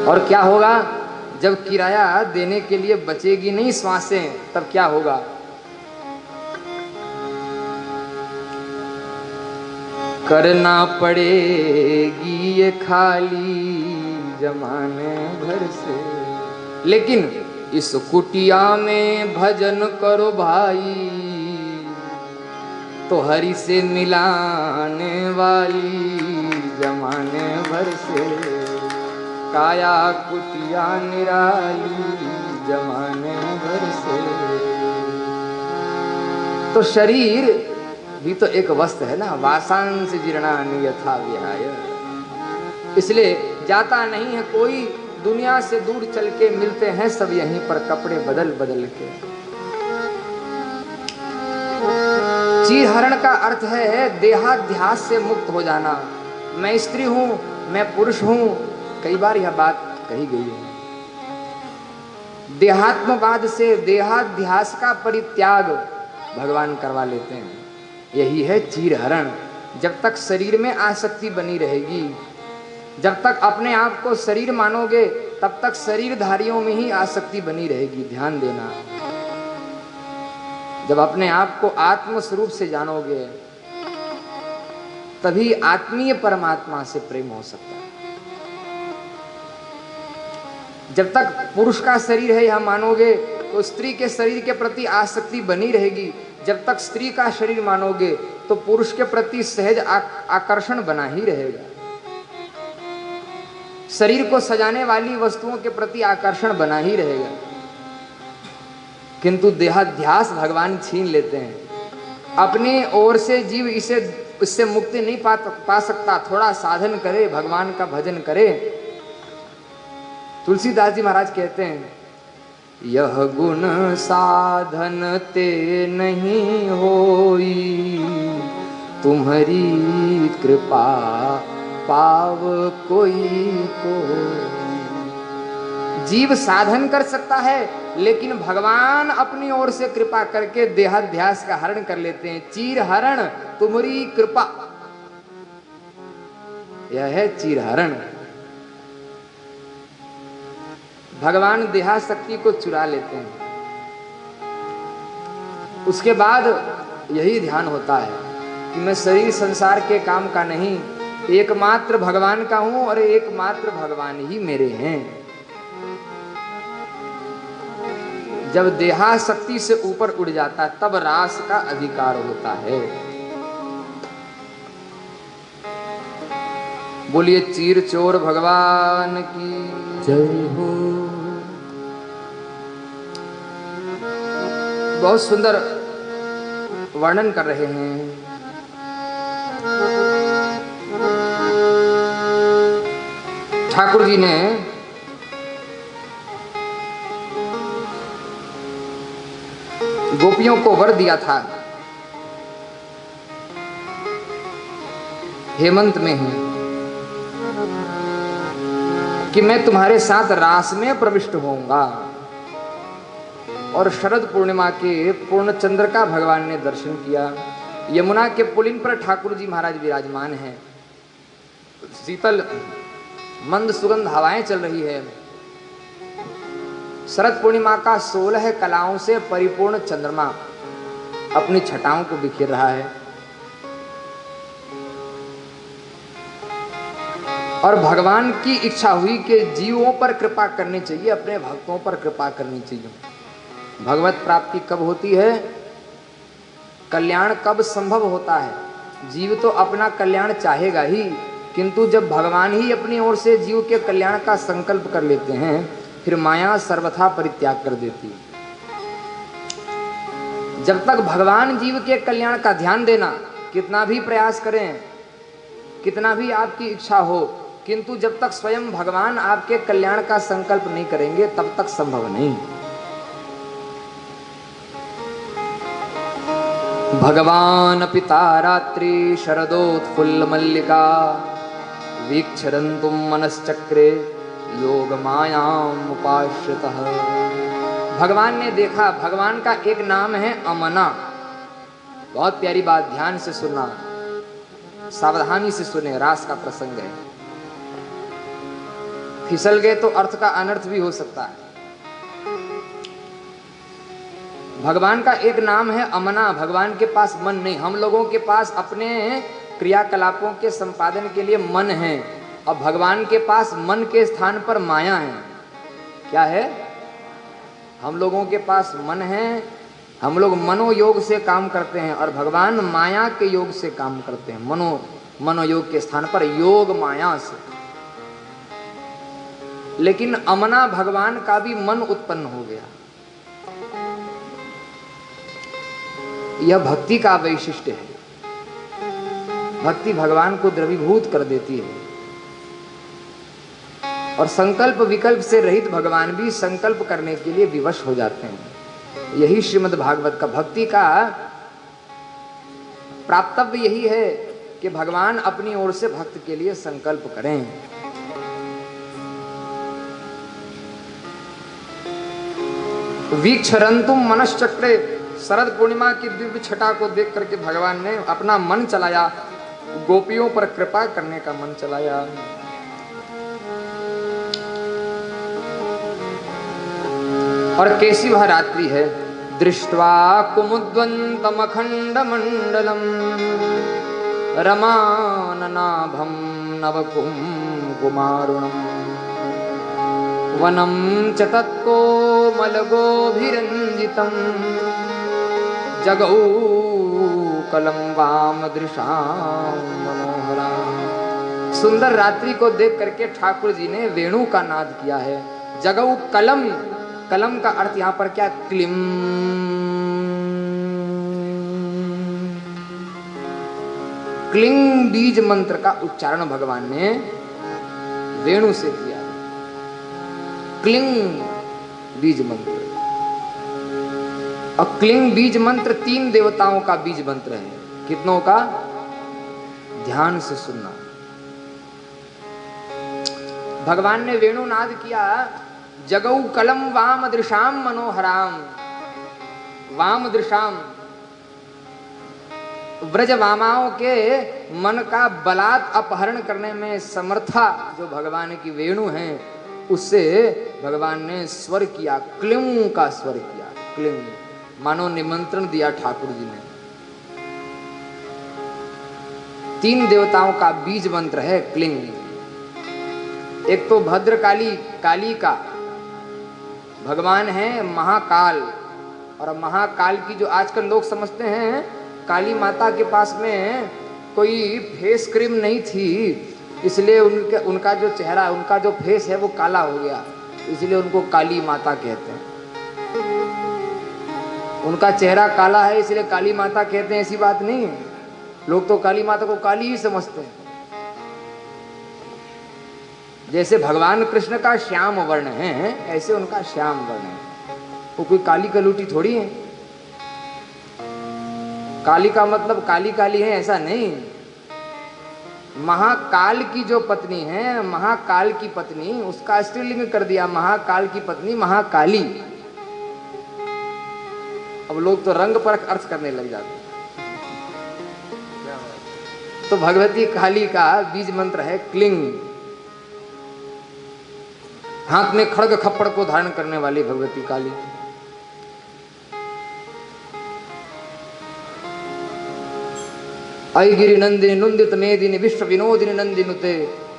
और क्या होगा जब किराया देने के लिए बचेगी नहीं सांसें, तब क्या होगा? करना पड़ेगी ये खाली जमाने भर से। लेकिन इस कुटिया में भजन करो भाई, तो हरि से मिलाने वाली जमाने भर से। काया कुटिया निराली जमाने भर से। तो शरीर भी तो एक वस्त्र है ना, वासांश जीर्णानि यथा विहाय। इसलिए जाता नहीं है कोई दुनिया से दूर चल के, मिलते हैं सब यहीं पर कपड़े बदल बदल के। चीरहरण का अर्थ है देहाध्यास से मुक्त हो जाना। मैं स्त्री हूं, मैं पुरुष हूं, कई बार यह बात कही गई है। देहात्मवाद से देहाध्यास का परित्याग भगवान करवा लेते हैं। यही है चीरहरण। जब तक शरीर में आसक्ति बनी रहेगी, जब तक अपने आप को शरीर मानोगे, तब तक शरीरधारियों में ही आसक्ति बनी रहेगी। ध्यान देना, जब अपने आप को आत्म स्वरूप से जानोगे, तभी आत्मीय परमात्मा से प्रेम हो सकता है। जब तक पुरुष का शरीर है यह मानोगे, तो स्त्री के शरीर के प्रति आसक्ति बनी रहेगी। जब तक स्त्री का शरीर मानोगे, तो पुरुष के प्रति सहज आकर्षण बना ही रहेगा। शरीर को सजाने वाली वस्तुओं के प्रति आकर्षण बना ही रहेगा। किंतु देहाध्यास भगवान छीन लेते हैं। अपनी ओर से जीव इससे मुक्ति नहीं पा सकता। थोड़ा साधन करे, भगवान का भजन करे। तुलसीदास जी महाराज कहते हैं, यह गुण साधन ते नहीं होई, तुम्हारी कृपा पाव कोई को। जीव साधन कर सकता है, लेकिन भगवान अपनी ओर से कृपा करके देहाध्यास का हरण कर लेते हैं। चीर हरण तुम्हारी कृपा, यह है चीर हरण। भगवान देहाशक्ति को चुरा लेते हैं। उसके बाद यही ध्यान होता है कि मैं शरीर संसार के काम का नहीं, एकमात्र भगवान का हूं और एकमात्र भगवान ही मेरे हैं। जब देहाशक्ति से ऊपर उड़ जाता है, तब रास का अधिकार होता है। बोलिए चीर चोर भगवान की जय हो। बहुत सुंदर वर्णन कर रहे हैं। ठाकुर जी ने गोपियों को वर दिया था हेमंत में ही कि मैं तुम्हारे साथ रास में प्रविष्ट होऊंगा। और शरद पूर्णिमा के पूर्ण चंद्र का भगवान ने दर्शन किया। यमुना के पुलिन पर ठाकुर जी महाराज विराजमान हैं। शीतल मंद सुगंध हवाएं चल रही है। शरद पूर्णिमा का 16 कलाओं से परिपूर्ण चंद्रमा अपनी छटाओं को बिखेर रहा है। और भगवान की इच्छा हुई कि जीवों पर कृपा करनी चाहिए, अपने भक्तों पर कृपा करनी चाहिए। भगवत प्राप्ति कब होती है? कल्याण कब संभव होता है? जीव तो अपना कल्याण चाहेगा ही, किंतु जब भगवान ही अपनी ओर से जीव के कल्याण का संकल्प कर लेते हैं, फिर माया सर्वथा परित्याग कर देती है। जब तक भगवान जीव के कल्याण का ध्यान देना, कितना भी प्रयास करें, कितना भी आपकी इच्छा हो, किंतु जब तक स्वयं भगवान आपके कल्याण का संकल्प नहीं करेंगे, तब तक संभव नहीं। भगवान पिता रात्रि शरदोत्फुल्ल मल्लिका वीक्षरन्तुम मनश्चक्रे योग मायाम उपाश्रितः। भगवान ने देखा, भगवान का एक नाम है अमना। बहुत प्यारी बात, ध्यान से सुनना, सावधानी से सुने, रास का प्रसंग है। फिसल गए तो अर्थ का अनर्थ भी हो सकता है। भगवान का एक नाम है अमना। भगवान के पास मन नहीं। हम लोगों के पास अपने क्रियाकलापों के संपादन के लिए मन है, और भगवान के पास मन के स्थान पर माया है। क्या है? हम लोगों के पास मन है, हम लोग मनोयोग से काम करते हैं, और भगवान माया के योग से काम करते हैं। मनोयोग के स्थान पर योग माया से। लेकिन अमना भगवान का भी मन उत्पन्न हो गया। यह भक्ति का वैशिष्ट्य है। भक्ति भगवान को द्रवीभूत कर देती है। और संकल्प विकल्प से रहित भगवान भी संकल्प करने के लिए विवश हो जाते हैं। यही श्रीमद् भागवत का भक्ति का प्राप्तव्य यही है कि भगवान अपनी ओर से भक्त के लिए संकल्प करें। वीक्षरंतुम मनश्चक्रे, शरद पूर्णिमा की दिव्य छटा को देख करके भगवान ने अपना मन चलाया, गोपियों पर कृपा करने का मन चलाया। और कैसी वह रात्रि है, दृष्ट्वा कुमुद्वन्तमखण्डमण्डलम् रमाननाभं नवकुङ्कुमारुणम् वनं च तत्कोमलगोभिरञ्जितं जगौ कलं वामदृशां मनोहरा। सुंदर रात्रि को देख करके ठाकुर जी ने वेणु का नाद किया है। जगौ कलम, कलम का अर्थ यहाँ पर क्या, क्लिम। क्लिंग बीज मंत्र का उच्चारण भगवान ने वेणु से किया। क्लिंग बीज मंत्र, और क्लिंग बीज मंत्र 3 देवताओं का बीज मंत्र है। कितनों का, ध्यान से सुनना। भगवान ने वेणुनाद किया, जगौ कलम वाम दृशाम मनोहराम। वाम दृशाम, ब्रज वामाओं के मन का बलात् अपहरण करने में समर्था जो भगवान की वेणु हैं, उससे भगवान ने स्वर किया, क्लिंग का स्वर किया। क्लिंग मानो निमंत्रण दिया ठाकुर जी ने। 3 देवताओं का बीज मंत्र है क्लिंग। एक तो भद्रकाली, काली का भगवान है महाकाल, और महाकाल की जो आजकल लोग समझते हैं काली माता के पास में कोई फेस क्रीम नहीं थी, इसलिए उनका जो चेहरा, उनका जो फेस है वो काला हो गया, इसलिए उनको काली माता कहते हैं। उनका चेहरा काला है इसलिए काली माता कहते हैं, ऐसी बात नहीं है। लोग तो काली माता को काली ही समझते हैं। जैसे भगवान कृष्ण का श्याम वर्ण है, ऐसे उनका श्याम वर्ण है। वो कोई काली कलूटी थोड़ी है। काली का मतलब काली काली है ऐसा नहीं। महाकाल की जो पत्नी है, महाकाल की पत्नी, उसका स्त्रीलिंग कर दिया, महाकाल की पत्नी महाकाली। अब लोग तो रंग परख अर्थ करने लग जाते हैं। तो भगवती काली का बीज मंत्र है क्लिंग। हाथ में खड्ग खप्पड़ को धारण करने वाली भगवती काली। ऐ गिरि नंदिनी नुंदित मेदिनी विश्व विनोदिनी नंदिनुते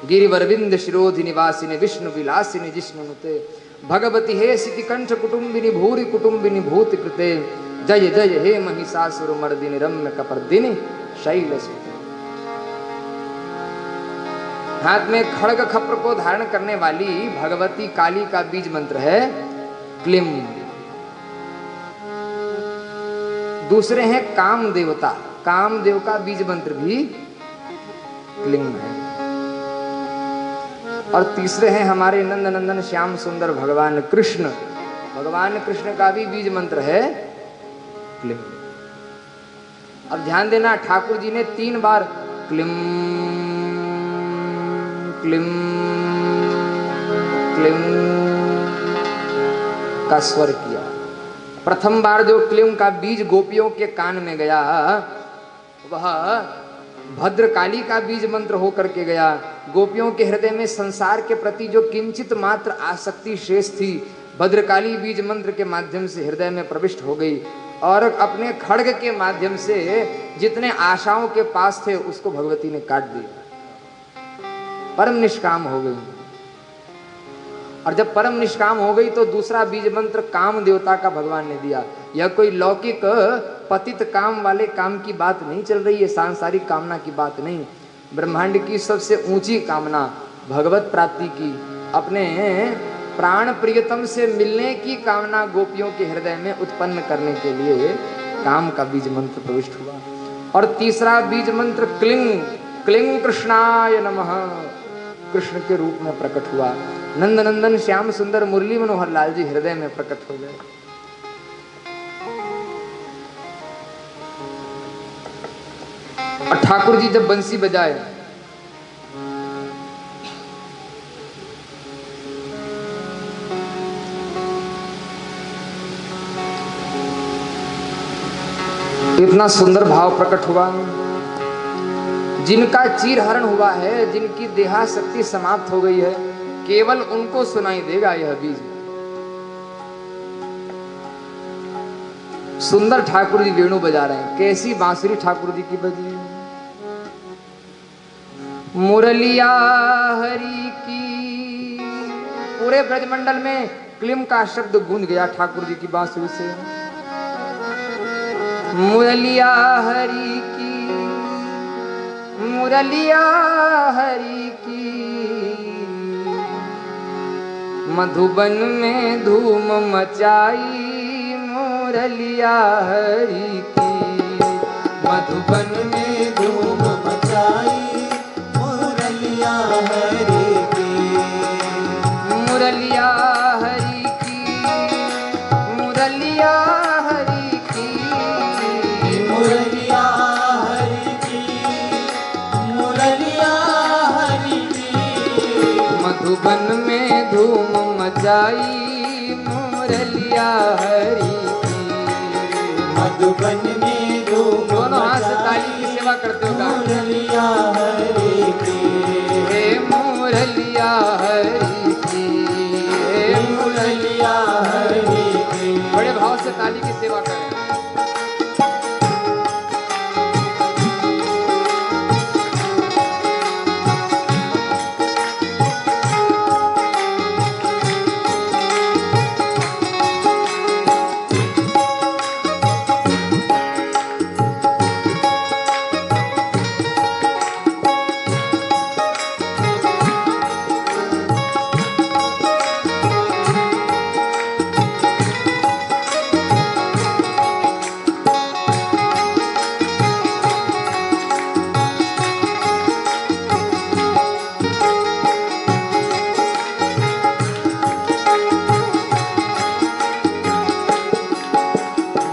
गिरिवरविंद शिरोधिनी वासिनी विष्णु विलासिनी जिष्णुनुते भगवती हे सिति कंठ कुटुंबिनी भूरि कुटुंबिनी भूति कृते जय जय हे महिषासुर मर्दिनी रम्य कपर्दिनी शैलसुते। हाथ में खड्ग खप्र को धारण करने वाली भगवती काली का बीज मंत्र है क्लिम। दूसरे हैं काम देवता, कामदेव का बीज मंत्र भी क्लिंग है। और तीसरे हैं हमारे नंद नंदन श्याम सुंदर भगवान कृष्ण। भगवान कृष्ण का भी बीज मंत्र है क्लिंग। अब ध्यान देना, ठाकुर जी ने 3 बार क्लिम क्लिम क्लिम का स्वर किया। प्रथम बार जो क्लिम का बीज गोपियों के कान में गया, वह भद्रकाली का बीज मंत्र होकर के गया। गोपियों के हृदय में संसार के प्रति जो किंचित मात्र आसक्ति शेष थी, भद्रकाली बीज मंत्र के माध्यम से हृदय में प्रविष्ट हो गई, और अपने खड्ग के माध्यम से जितने आशाओं के पास थे उसको भगवती ने काट दिया। परम निष्काम हो गई। और जब परम निष्काम हो गई तो दूसरा बीज मंत्र काम देवता का भगवान ने दिया। यह कोई लौकिक पतित काम वाले काम की बात नहीं चल रही है, सांसारिक कामना की बात नहीं। ब्रह्मांड की सबसे ऊंची कामना भगवत प्राप्ति की, अपने प्राण प्रियतम से मिलने की कामना गोपियों के हृदय में उत्पन्न करने के लिए काम का बीज मंत्र प्रविष्ट हुआ। और तीसरा बीज मंत्र क्लिंग, क्लिंग कृष्णाय नमः, कृष्ण के रूप में प्रकट हुआ। नंद नंदन श्याम सुंदर मुरली मनोहर लाल जी हृदय में प्रकट हो गए। और ठाकुर जी जब बंसी बजाए, इतना सुंदर भाव प्रकट हुआ। जिनका चीरहरण हुआ है, जिनकी देहा शक्ति समाप्त हो गई है, केवल उनको सुनाई देगा यह बीज। सुंदर ठाकुर जी वेणु बजा रहे हैं, कैसी बांसुरी ठाकुर जी की बजी। मुरलिया हरि की, पूरे ब्रजमंडल में क्लिम का शब्द गूंज गया ठाकुर जी की बांसुरी से। मुरलिया हरि की, मुरलिया हरि की, मधुबन में धूम मचाई मुरलिया हरि की। मधुबन में धूम मचाई मुरलिया हरि की। मुरलिया हरि की, मुरलिया हरि की, मुरलिया हरि की, मुरलिया हरि की। मधुबन में धूम मचाई मुरलिया हरि की। मधुबन में धूम दोनों हाथ से ताली की सेवा करते हो गाओ। मुरलिया हरि की। हे मुरलिया हरि की, हे मुरलिया हरि की। बड़े भाव से ताली की सेवा करें।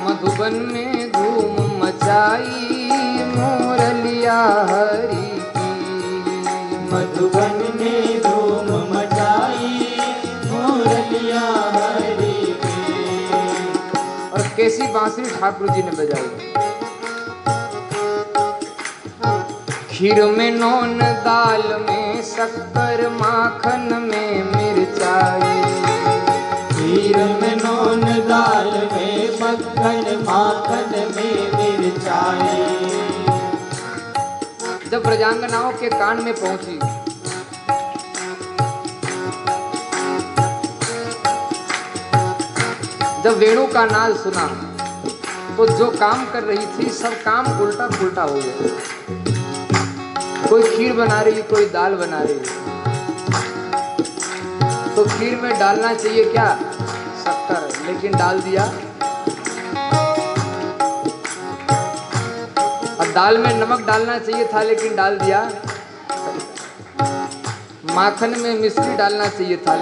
मधुबन में धूम मचाई मुरलिया हरि की। मधुबन में धूम मचाई मुरलिया हरि की। और कैसी बांसुरी ठाकुर जी ने बजाई। खीर में नौन, दाल में शक्कर, माखन में मिर्चाई। खीर में नौन, दाल में मक्खन, माखन में मिर्चाई। जब ब्रजांगनाओं के कान में पहुंची, जब वेणु का नाद सुना, तो जो काम कर रही थी सब काम उल्टा पुल्टा हो गया। कोई खीर बना रही, कोई दाल बना रही। तो खीर में डालना चाहिए क्या? शक्कर, लेकिन डाल दिया। और दाल में नमक डालना चाहिए था, लेकिन डाल दिया। माखन में मिश्री डालना चाहिए था,